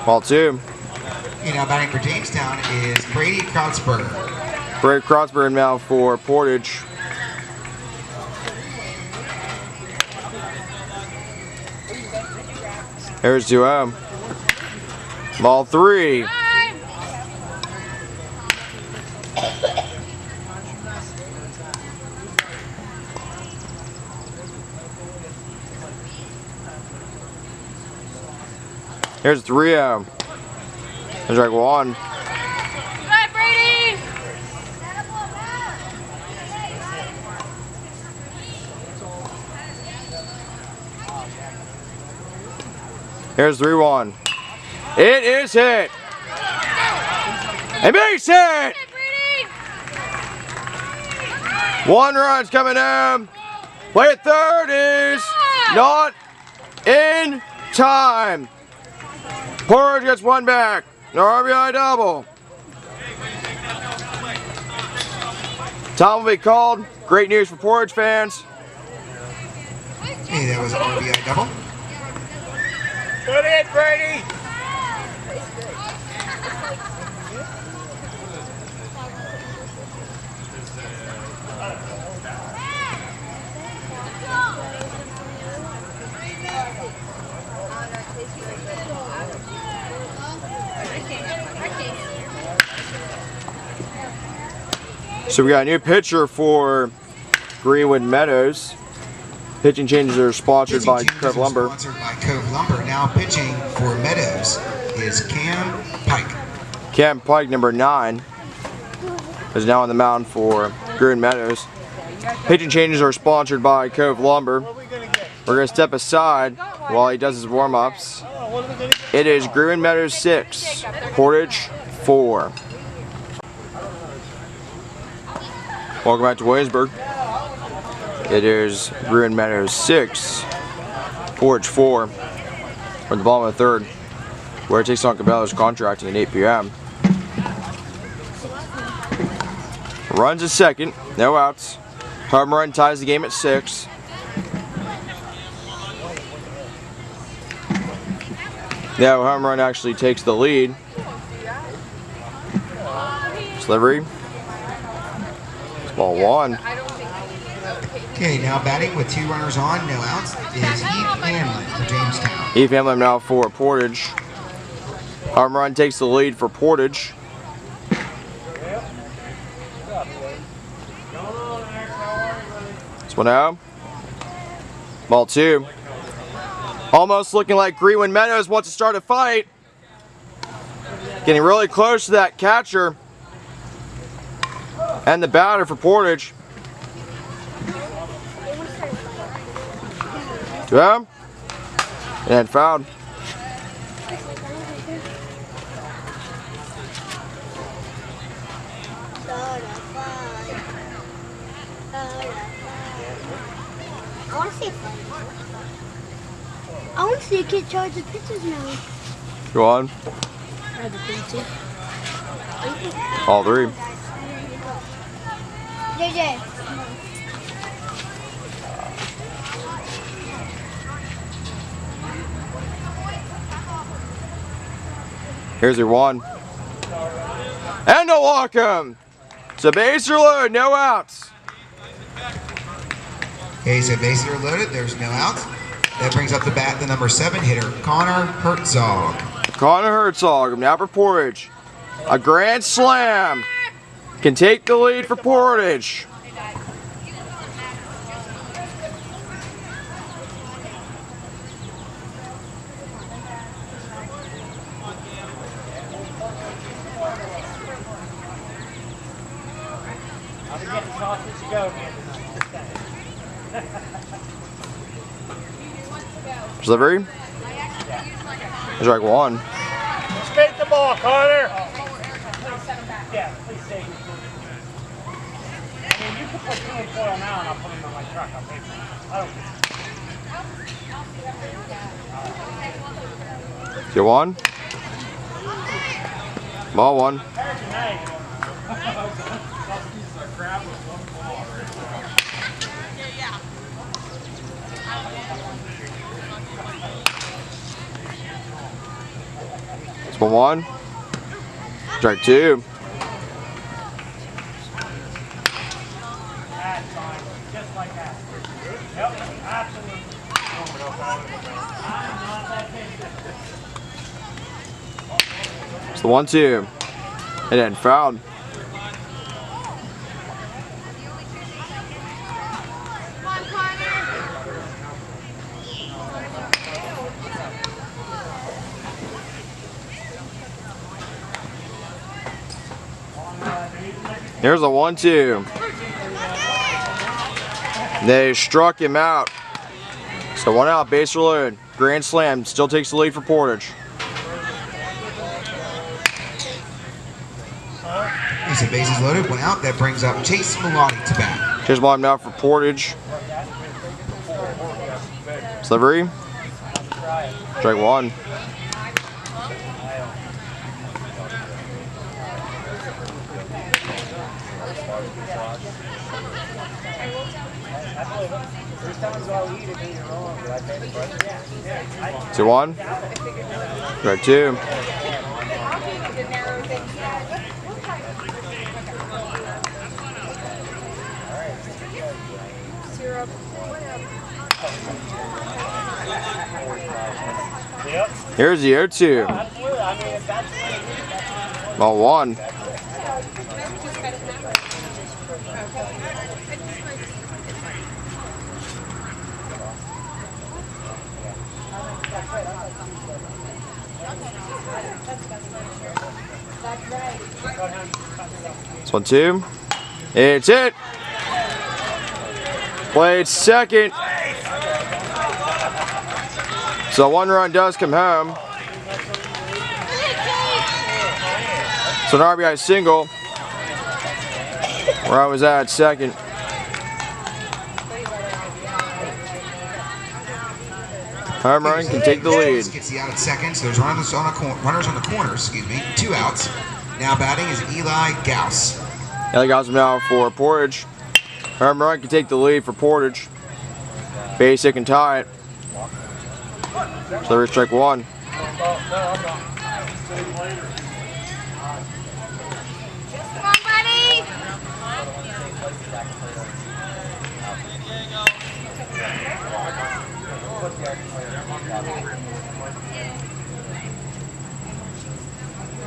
Ball 2. Okay, now batting for Jamestown is Brady Krautsberger. Brady Krautsberger now for Portage. There's 2 out. Ball 3. Here's 3 out. There's like 1. Bye, Brady. Here's 3-1. It is hit. A base hit. Brady. 1 run's coming in. Play at third is not in time. Portage gets 1 back. No RBI double. Time will be called. Great news for Portage fans. Hey, that was an RBI double. Put it, Brady. So we got a new pitcher for Greenwood Meadows. Pitching changes are sponsored by Cove Lumber. Sponsored by Cove Lumber. Now pitching for Meadows is Cam Pike. Cam Pike, number 9, is now on the mound for Greenwood Meadows. Pitching changes are sponsored by Cove Lumber. We're going to step aside while he does his warm-ups. It is Greenwood Meadows 6, Portage 4. Welcome back to Williamsburg. It is Greenwood Meadows 6, Portage 4. We're at the bottom of the third, where it takes on Cabela's contract at 8 p.m. Runs at second, no outs. Home run ties the game at 6. Now home run actually takes the lead. Delivery. Ball 1. Okay, now batting with 2 runners on, no outs, is Heath Hanlon for Jamestown. Heath Hanlon now for Portage. Home run takes the lead for Portage. This one out. Ball 2. Almost looking like Greenwood Meadows wants to start a fight. Getting really close to that catcher and the batter for Portage. Yeah. And fouled. I want to see a kid charge the pitches now. Go on. All 3. JJ. Here's your 1. And a walk-em. So bases are loaded, no outs. Okay, so bases are loaded, there's no outs. That brings up the bat the number 7 hitter, Connor Herzog. Connor Herzog now for Portage. A grand slam. Can take the lead for Portage. Delivery. Strike 1. Skate the ball, Connor. Yeah, please say. I mean, you can put 2 and 4 now, and I'll put them on my truck. I'll pay for them. I don't care. Get 1. Ball 1. It's ball 1. Strike 2. Just like that. Yep, absolutely. It's the 1-2. And then fouled. Here's a 1-2. They struck him out. So 1 out, base loaded. Grand slam, still takes the lead for Portage. So bases loaded, 1 out. That brings up Chase Malati to bat. Chase Malati now for Portage. Delivery. Strike 1. Two 1. Strike 2. Here's the 0-2. Ball 1. This 1-2. It's it. Played second. So 1 run does come home. So an RBI single. Where I was at second. Home run can take the lead. Gets the out at second, so there's runners on the corners, 2 outs. Now batting is Eli Gauss. Eli Gauss now for Portage. Home run can take the lead for Portage. Base hit can tie it. So there's strike 1. Come on, buddy.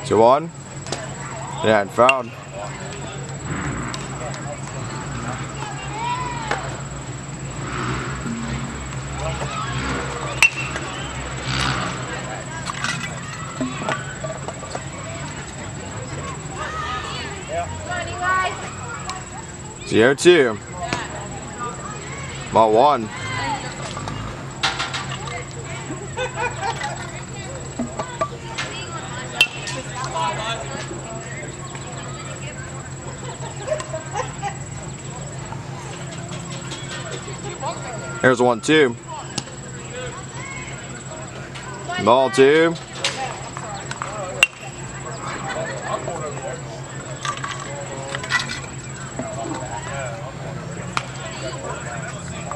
2-1. And fouled. Come on, Eli. 0-2. Ball 1. Here's a 1-2. Ball 2.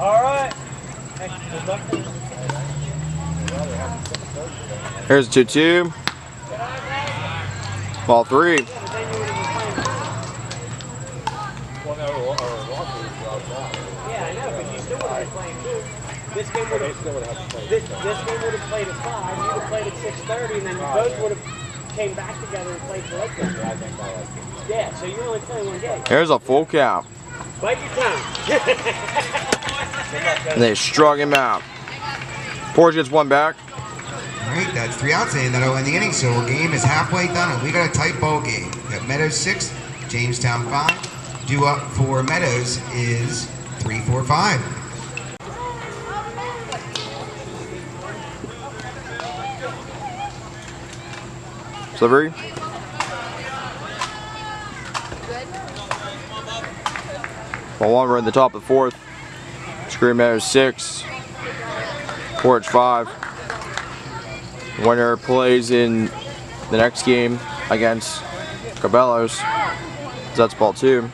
All right. Here's a 2-2. Ball 3. Yeah, I know, but you still would have been playing too. This game would have played at 5. You would have played at 6:30, and then you both would have came back together and played collectively. Yeah, so you're only playing 1 game. Here's a full count. Bite your tongue. And they struck him out. Portage gets 1 back. All right, that's 3 outs, and that'll end the inning. So our game is halfway done, and we got a tight ball game. We got Meadows 6, Jamestown 5. Due up for Meadows is 3-4-5. Delivery. Ball 1, we're in the top of the 4th. Screen Meadows 6. Portage 5. Winner plays in the next game against Cabela's. That's ball 2.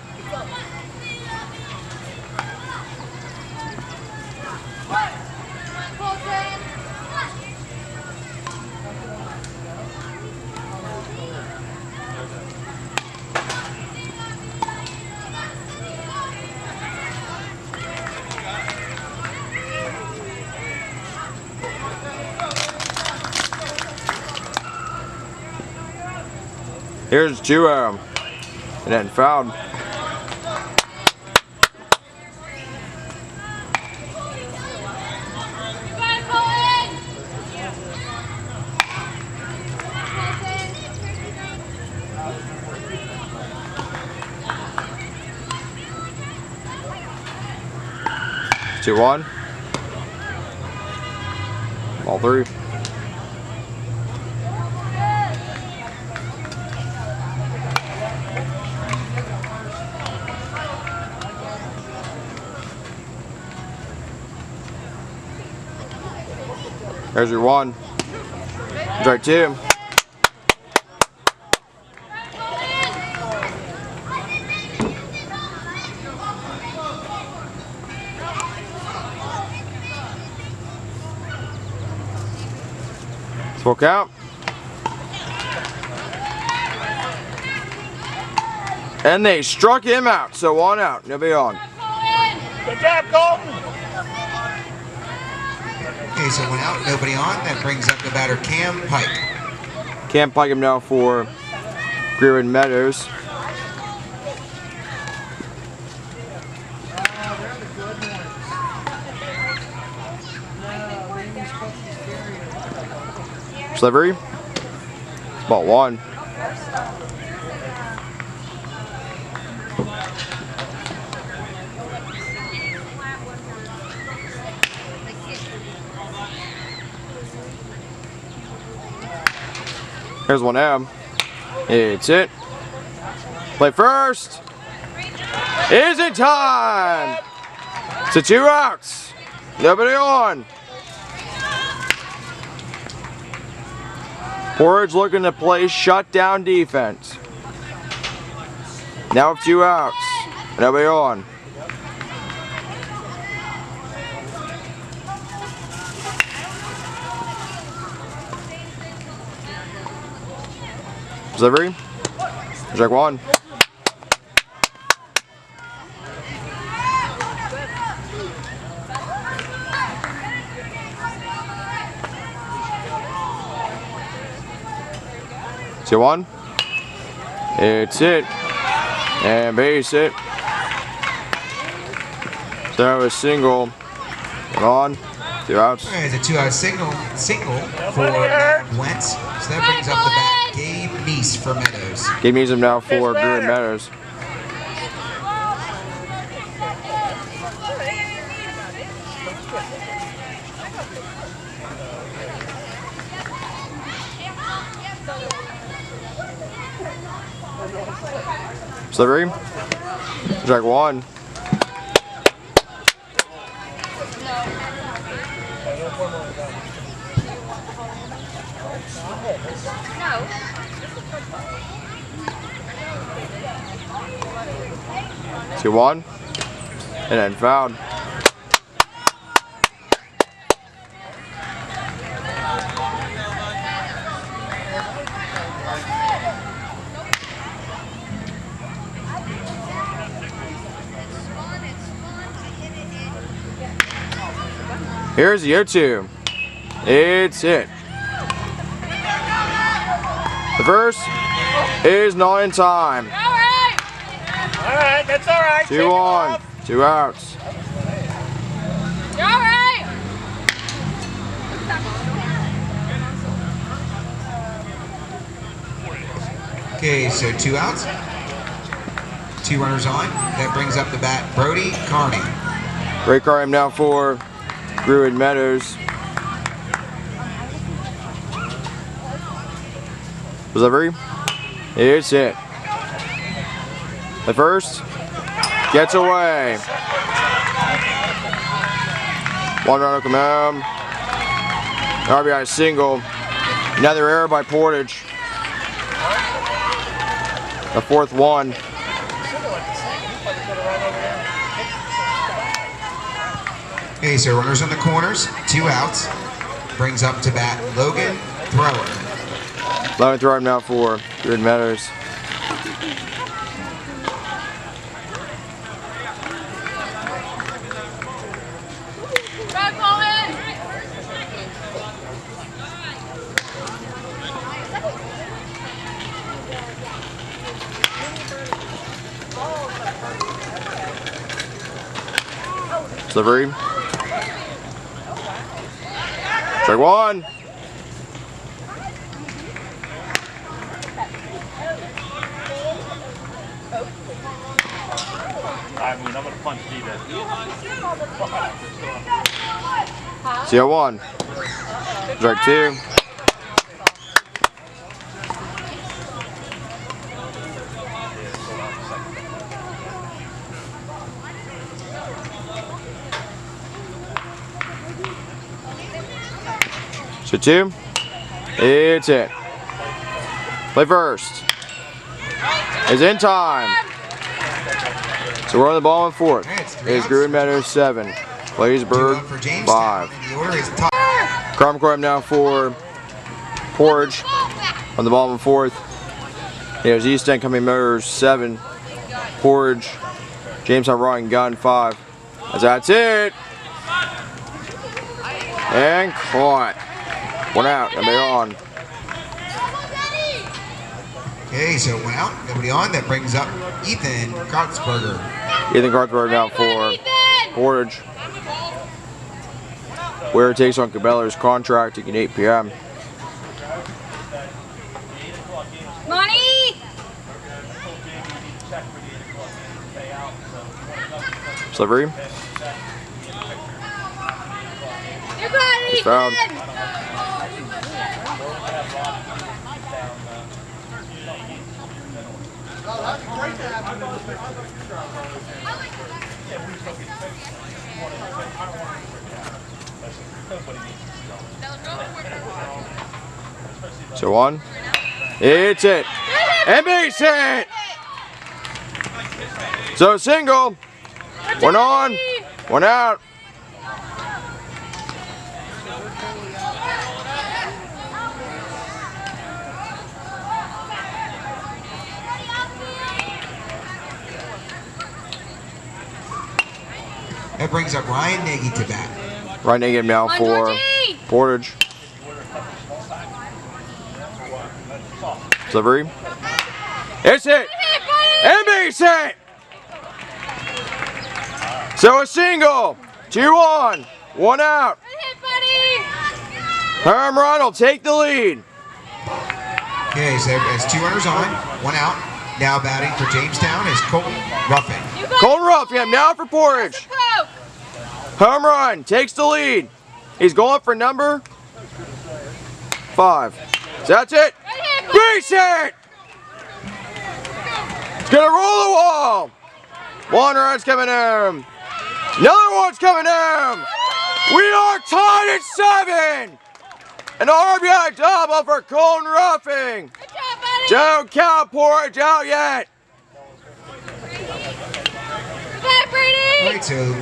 Here's 2-0. And then fouled. It's 2-1. Ball 3. There's your 1. Strike 2. Full count. And they struck him out, so 1 out, nobody on. Good job, Colton. Okay, so 1 out, nobody on. That brings up the batter Cam Pike. Cam Pike him now for Greenwood Meadows. Slivery. Ball 1. Here's 1M. It's it. Play first. Is in time. So 2 outs. Nobody on. Portage looking to play shutdown defense. Now with 2 outs. Nobody on. Delivery. Strike 1. Two 1. It's it. And base hit. So a single. On. 2 outs. There's a 2-out single for Wentz. So that brings up the bat Gabe Meese for Meadows. Gabe Meese now for Greenwood Meadows. Delivery. Strike 1. Two 1. And then fouled. Here's the 0-2. It's hit. The first is not in time. Alright, that's alright. 2 on. 2 outs. You're all right. Okay, so 2 outs. 2 runners on. That brings up the bat Brody Carney. Ray Carham now for Greenwood Meadows. Delivery. It's hit. The first gets away. 1 run will come home. RBI single. Another error by Portage. The 4th one. Okay, so runners on the corners, 2 outs. Brings up to bat Logan Thrower. Logan Thrower now for Greenwood Meadows. Delivery. Strike 1. I mean, I'm gonna punch D-Bed. CO1. Strike 2. So 2. It's it. Play first. Is in time. So we're on the ball in 4th. It's Greenwood Meadows 7. Blazeburg 5. Carmen Coram now for Portage on the ball in 4th. There's East End coming Motors 7. Portage. Jamestown Ryan Gun 5. That's it. And caught. 1 out. Nobody on. Okay, so 1 out, nobody on. That brings up Ethan Kartsberger. Ethan Kartsberger now for Portage. Where it takes on Cabela's contract at 8 p.m. Delivery. Your body. Fouled. So one. It's it. And base hit. So single. One on. One out. That brings up Ryan Nagy to bat. Right negative now for Portage. Delivery. It's hit. And base hit. So a single. 2 on. 1 out. Herm Run will take the lead. Okay, so there's 2 runners on, 1 out. Now batting for Jamestown is Colton Ruffin. Colton Ruffin now for Portage. Home run takes the lead. He's going for number 5. So that's it. Base hit. It's gonna roll the wall. 1 run's coming in. Another one's coming in. We are tied at 7. An RBI double for Colton Ruffin. Don't count Portage out yet. All right, so you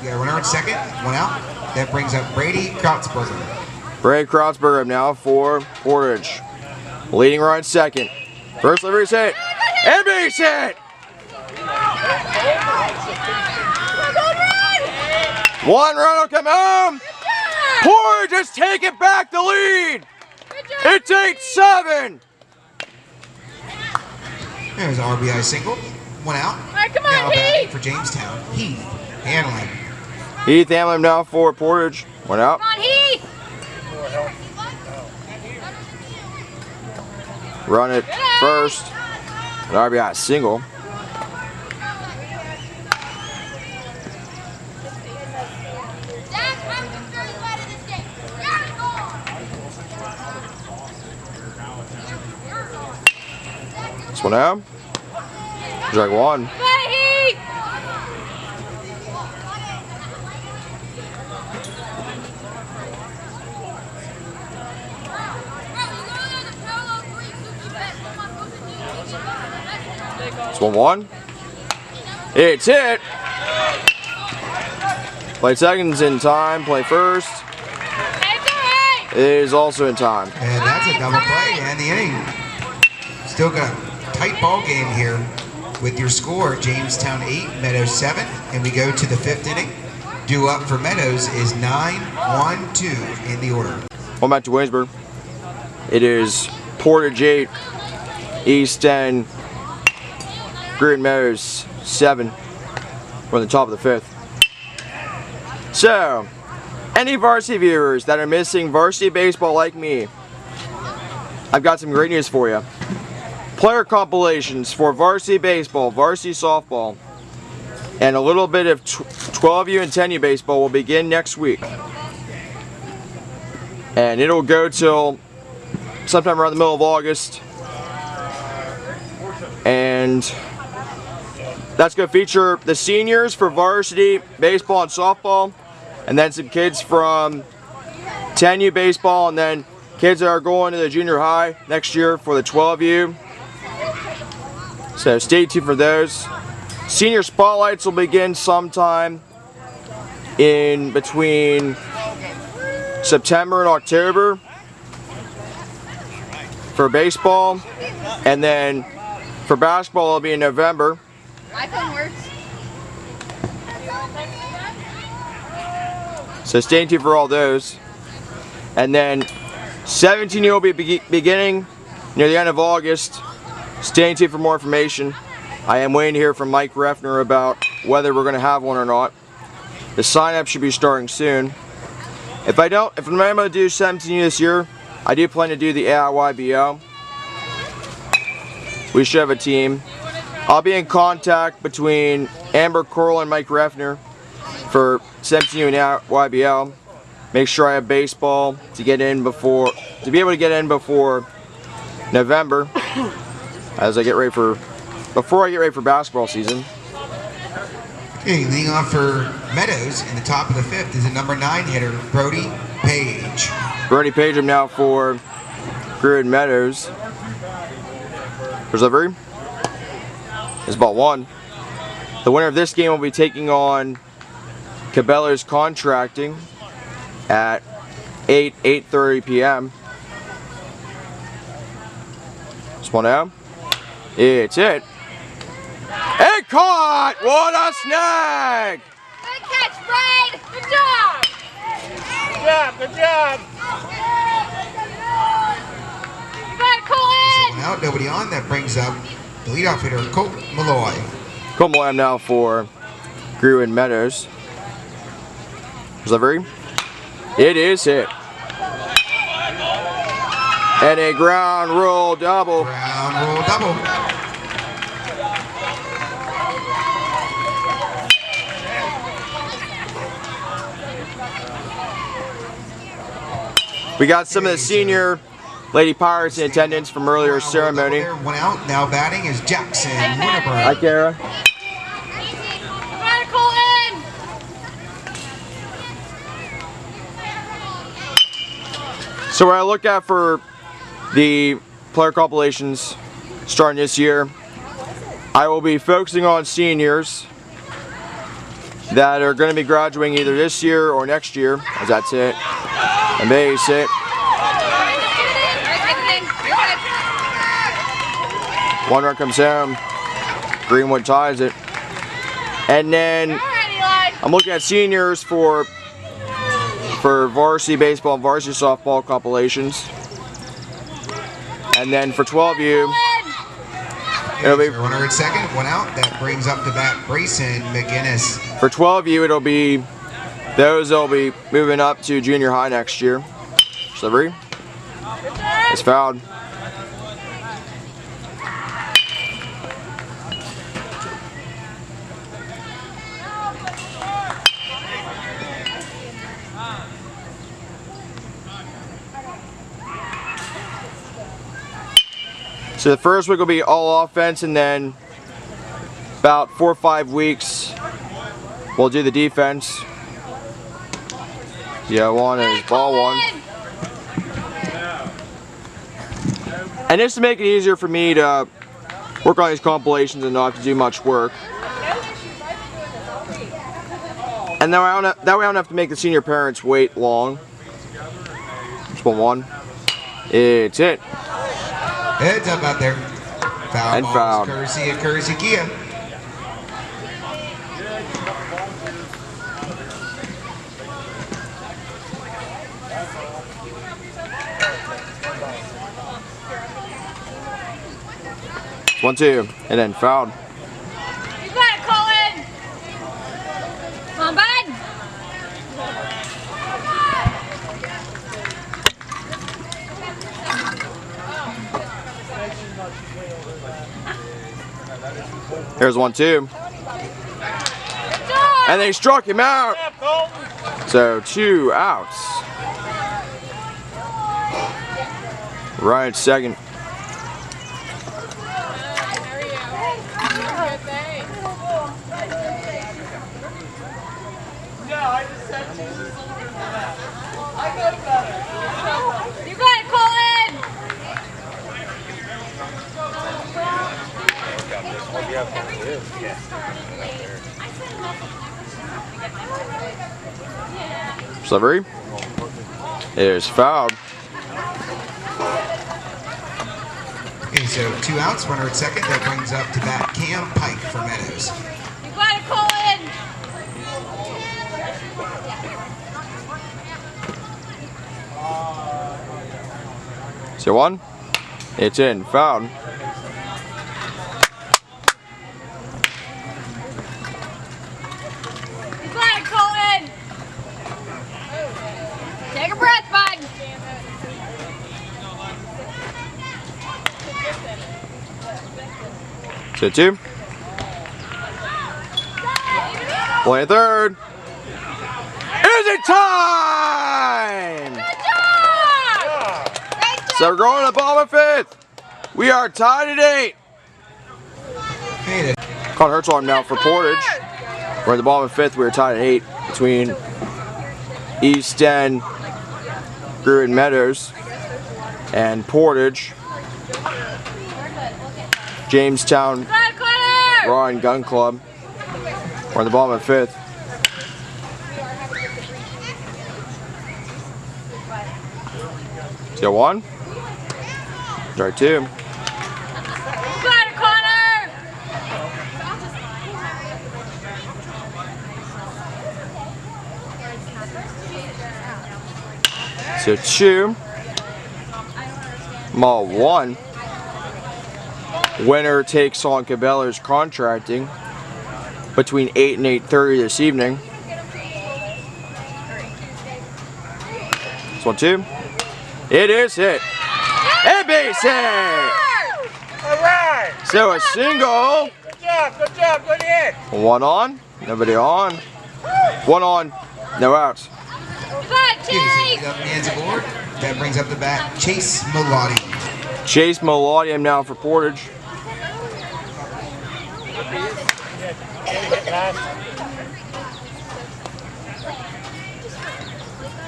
got a runner on second, 1 out. That brings up Brady Krautsberger. Brady Krautsberger now for Portage. Leading run second. First delivery is hit. And base hit. 1 run will come home. Portage has taken back the lead. It's 8-7. There's an RBI single, 1 out. Come on, Now batting Heath. for Jamestown, Heath Hanlon. Heath Hamlin now for Portage. 1 out. Come on, Heath. Run it first. An RBI single. This one out. Drag 1. This 1-1. It's hit. Play seconds in time. Play first. It is also in time. And that's a double play and the inning. Still got a tight ball game here with your score, Jamestown 8, Meadows 7. And we go to the 5th inning. Due up for Meadows is 9-1-2 in the order. One back to Williamsburg. It is Portage 8, East End, Greenwood Meadows 7. We're on the top of the 5th. So, any varsity viewers that are missing varsity baseball like me, I've got some great news for you. Player compilations for varsity baseball, varsity softball, and a little bit of 12U and 10U baseball will begin next week. And it'll go till sometime around the middle of August. And that's going to feature the seniors for varsity baseball and softball, and then some kids from 10U baseball, and then kids that are going to the junior high next year for the 12U. So stay tuned for those. Senior spotlights will begin sometime in between September and October for baseball, and then for basketball it'll be in November. iPhone works. So stay tuned for all those. And then 17U will be beginning near the end of August. Stay tuned for more information. I am waiting to hear from Mike Reffner about whether we're going to have one or not. The sign up should be starting soon. If I'm not able to do 17U this year, I do plan to do the AIYBO. We should have a team. I'll be in contact between Amber Coral and Mike Refner for 17U and YBL. Make sure I have baseball to be able to get in before November, before I get ready for basketball season. Okay, leading off for Meadows in the top of the 5th is a number 9 hitter, Brody Page. Brody Page him now for Greenwood Meadows. Delivery is ball 1. The winner of this game will be taking on Cabela's Contracting at 8:30 p.m. This one out. It's it. And caught! What a snag! Good catch, Brad! Good job! Good job, good job. You better call in! One out, nobody on. That brings up the leadoff hitter, Colt Malloy. Colt Malloy now for Greenwood Meadows. Delivery. It is hit. And a ground rule double. Ground rule double. We got some of the senior Lady Pirates in attendance from earlier ceremony. One out. Now batting is Jackson Hi, Winterberg. Kara. You better call in! So what I look at for the player compilations starting this year, I will be focusing on seniors that are going to be graduating either this year or next year, as that's it. And base hit. One run comes home. Greenwood ties it. And then I'm looking at seniors for varsity baseball and varsity softball compilations. And then for 12U, it'll be runner at second, one out. That brings up to bat Brayson McGinnis. for 12U. It'll be those that'll be moving up to junior high next year. Delivery. It's fouled. So the first week will be all offense, and then about 4 or 5 weeks we'll do the defense. Yeah, one is ball 1. And just to make it easier for me to work on these compilations and not have to do much work. And that way I don't have to make the senior parents wait long. It's 1-1. It's hit. Heads up out there. Foul And balls, fouled. courtesy of Courtesy Kia. It's 1-2. And then fouled. You better call in! Come on, bud! Here's 1-2. And they struck him out. So 2 outs. Right second. You better call in! Delivery. It is fouled. Okay, so 2 outs, runner at second. That brings up to bat Cam Pike for Meadows. You better call in! So 1. It's in. Fouled. You better call in! Take a breath, bud! So 2. Play third. Is it time? So we're going to the bottom of fifth. We are tied at 8. Connor Herzog now for Portage. We're at the bottom of fifth. We are tied at 8 between East End, Greenwood and Meadows, and Portage, Jamestown, Ryan Gun Club. We're at the bottom of fifth. So 1. Strike 2. So 2. Mall 1. Winner takes on Cabela's contracting between 8 and 8:30 this evening. This 1-2. It is hit. A base hit. All right. So a single. Good job, good hit. 1 on, nobody on. 1 on, no outs. Man's aboard. That brings up the bat, Chase Melody. Chase Melodium now for Portage.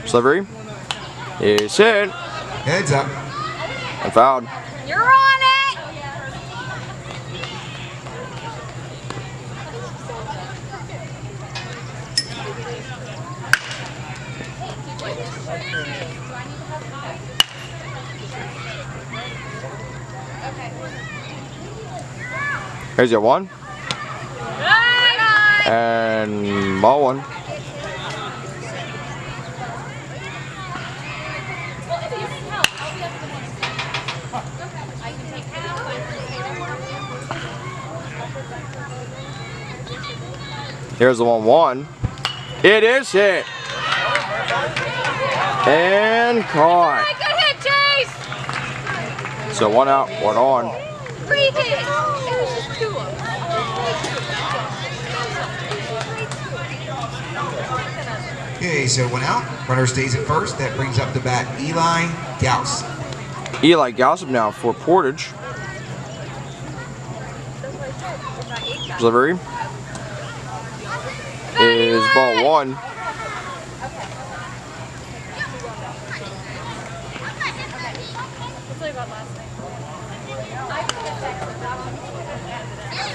Slivery is hit Heads up. and fouled. You're on it! Here's your 1. And ball 1. Here's the 1-1. It is hit. And caught. Good hit, Chase! So 1 out, 1 on. Great hit! It was just 2 of them. Okay, so 1 out. Runner stays at first. That brings up the bat, Eli Gauss. Eli Gossip now for Portage. Delivery is ball 1.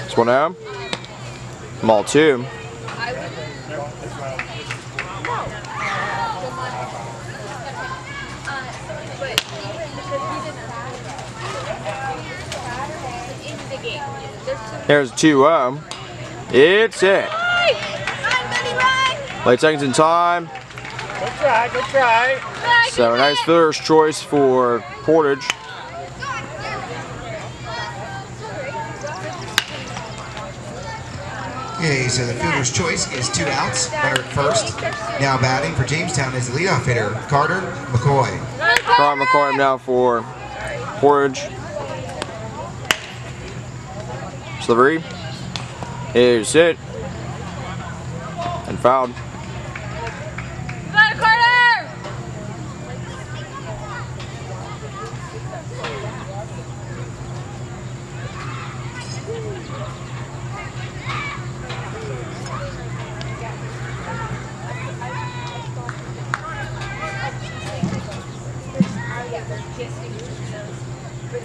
It's 1 out. Ball 2. Here's 2-0. It's it. Late seconds in time. Good try, good try. So a nice fielder's choice for Portage. Okay, so the fielder's choice is 2 outs. Runner at first. Now batting for Jamestown is the leadoff hitter, Carter McCoy. Carter McCoy now for Portage. Delivery is hit and fouled.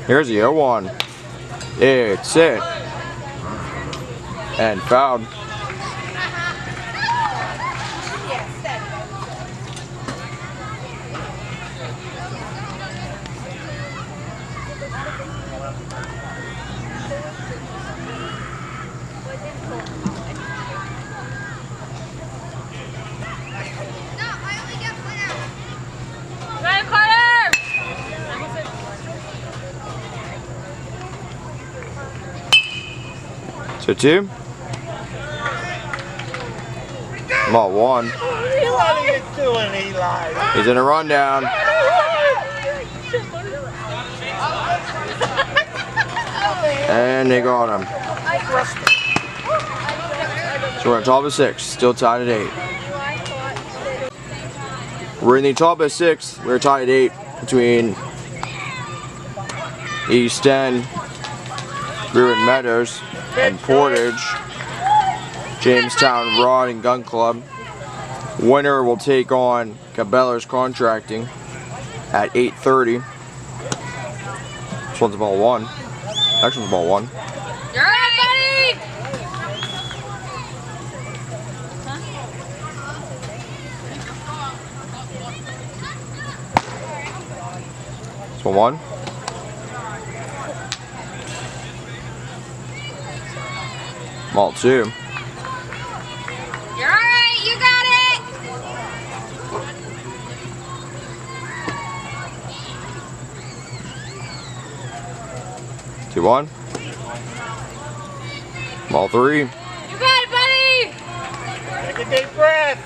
Here's the 0-1. It's it. And fouled. So 2. Ball 1. What are you doing, Eli? He's in a rundown. And they got him. So we're at top of 6, still tied at 8. We're in the top of 6, we're tied at 8 between East End, Greenwood Meadows, and Portage, Jamestown Rod and Gun Club. Winner will take on Cabela's Contracting at 8:30. This one's ball 1. Next one's ball 1. You're right, buddy! This one 1. Ball 2. You're alright, you got it! 2-1. Ball 3. You got it, buddy! Take a deep breath.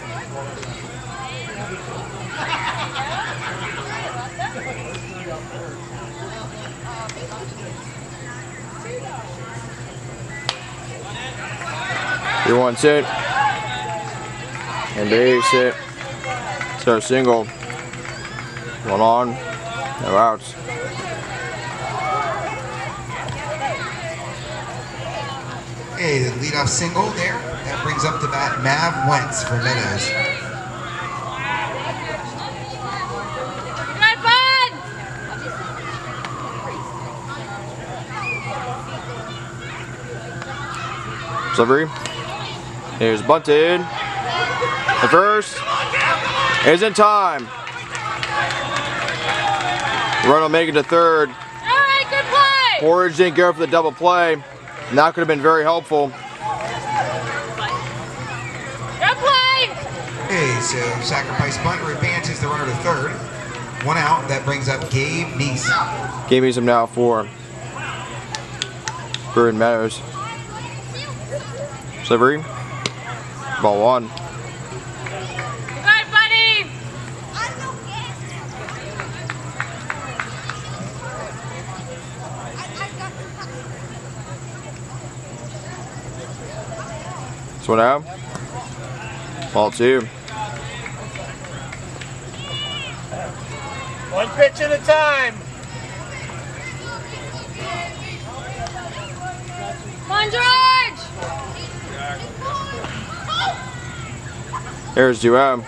Three one sit. And base hit. So single. 1 on. No outs. Okay, the leadoff single there. That brings up the bat Mav Wentz for Meadows. Good, bud! Delivery. Here's bunted. The first is in time. Run will make it to third. Alright, good play! Portage didn't go for the double play, and that could have been very helpful. Good play! Okay, so sacrifice bunt advances the runner to third. 1 out. That brings up Gabe Neese. Gave me some now for Greenwood Meadows. Delivery. Ball 1. Good, buddy! This one out. Ball 2. One pitch at a time. Come on, George! There's 2 out.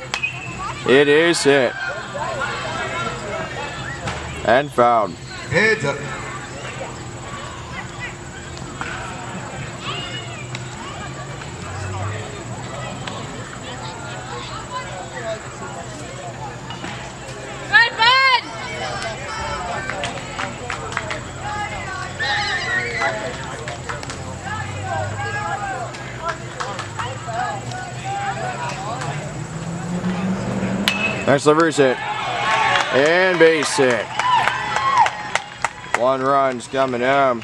It is hit. And fouled. Heads up. Good, bud! Nice delivery hit. And base hit. 1 run's coming down.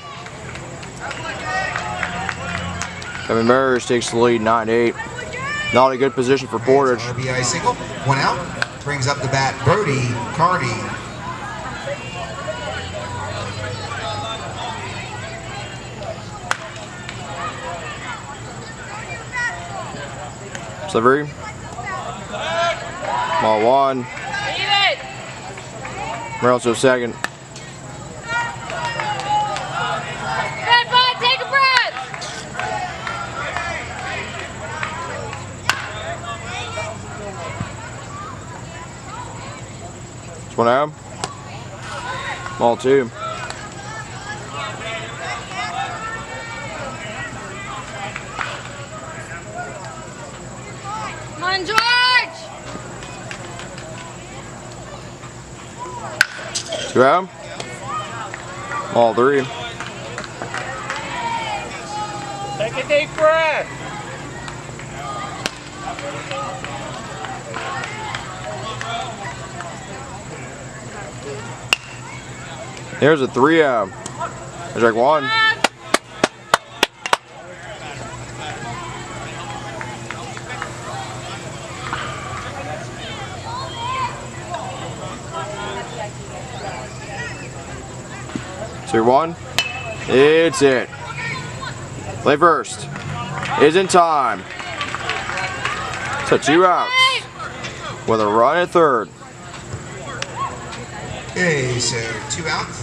Kevin Meadows takes the lead 9-8. Not a good position for Portage. RBI single. 1 out. Brings up the bat Brody Cardi. Delivery. Ball 1. Leave it! Merrill to second. Good, bud, take a breath! This one out. Ball 2. Come on, George! 2 out. Ball 3. Take a deep breath. Here's a 3 out. There's like 1. So 1. It's it. Play first. Is in time. So 2 outs with a run at third. Okay, so 2 outs.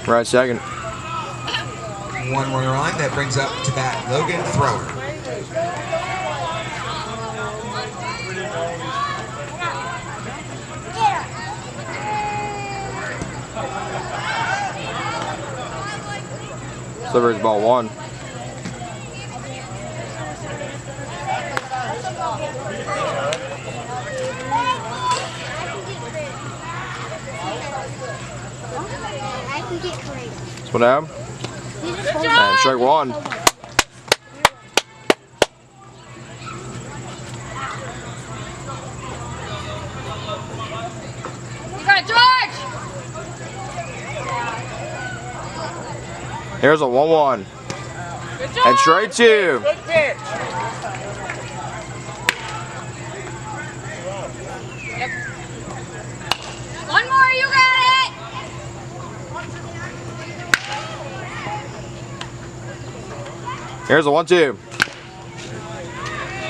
Right second. 1 runner on. That brings up to bat Logan Thrower. Sliver's ball 1. I can get creative. That's what happened. And strike 1. You got George! Here's a 1-1. And straight 2. Good pitch. One more, you got it! Here's a 1-2.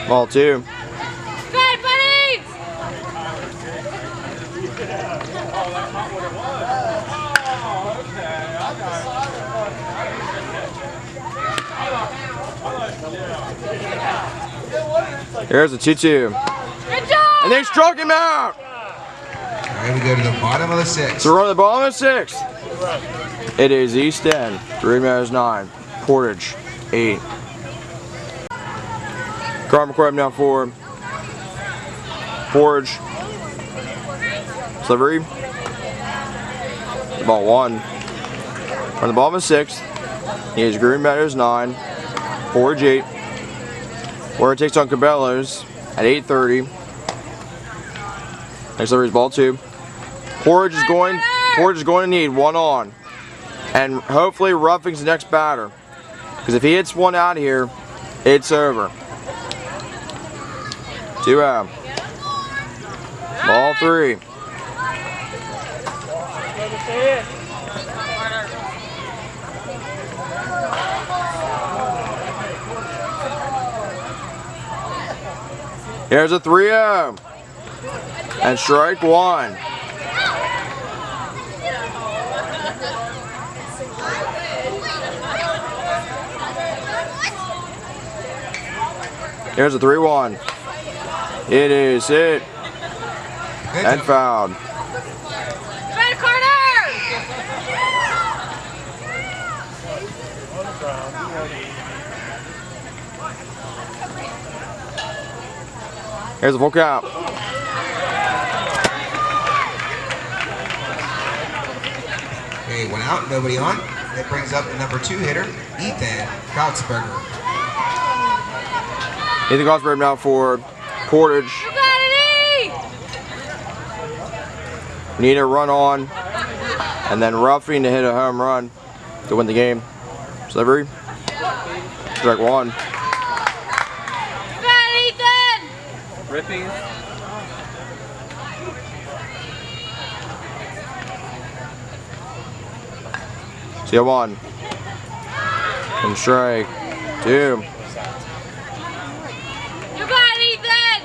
Ball 2. You got it, buddies! Here's a 2-2. Good job! And they struck him out. All right, we go to the bottom of the 6th. So we're on the bottom of the 6th. It is East End, Meadows 9, Portage 8. Carl McCoy now for Portage. Slivery. Ball 1. On the bottom of the 6th, he is Green Meadows 9, Portage 8. Where it takes on Cabela's at 8:30. Next over is ball 2. Portage is going to need 1 on. And hopefully roughing's the next batter. Because if he hits 1 out of here, it's over. 2 out. Ball 3. Here's a 3-0. And strike 1. Here's a 3-1. It is hit and fouled. Red corner! Here's a full count. Okay, 1 out, nobody on. That brings up the number 2 hitter, Ethan Kautzberger. Ethan Kautzberger now for Portage. You got it, E! We need a run on, and then roughing to hit a home run to win the game. Slivery. Strike 1. You got it, Ethan! Ripping. See a 1. And strike 2. You got it, Ethan!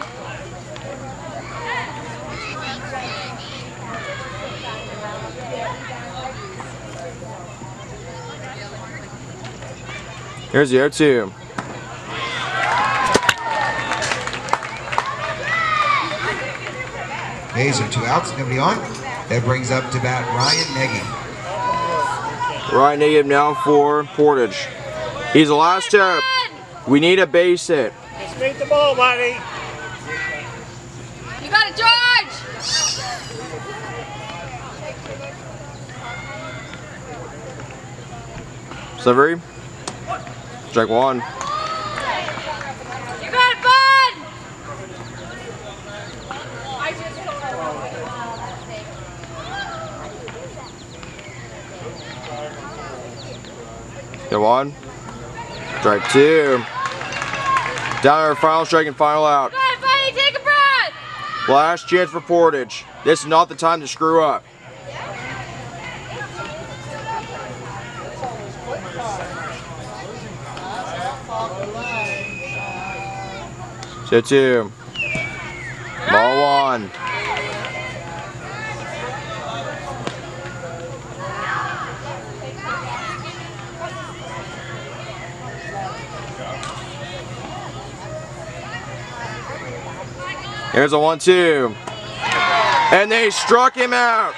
Here's the 0-2. Okay, so 2 outs, nobody on. That brings up to bat Ryan Nagy. Ryan Negative now for Portage. He's the last hope. We need a base hit. Just beat the ball, buddy. You got it, George! Slivery. Strike 1. You got it, bud! Go 1. Strike 2. Down to our final strike and final out. You got it, buddy! Take a breath! Last chance for Portage. This is not the time to screw up. 2-2. Ball 1. Here's a 1-2. And they struck him out.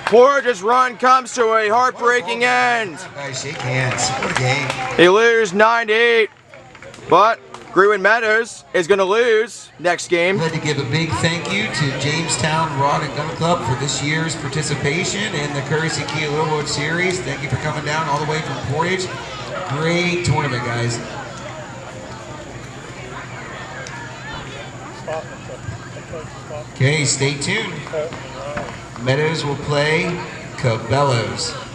Portage's run comes to a heartbreaking end. Guys, shake hands. What a game. They lose 9-8. But Greenwood Meadows is going to lose next game. I'd like to give a big thank you to Jamestown Rod and Gun Club for this year's participation in the Courtesy Kia Little World Series. Thank you for coming down all the way from Portage. Great tournament, guys. Okay, stay tuned. Meadows will play Cabellos.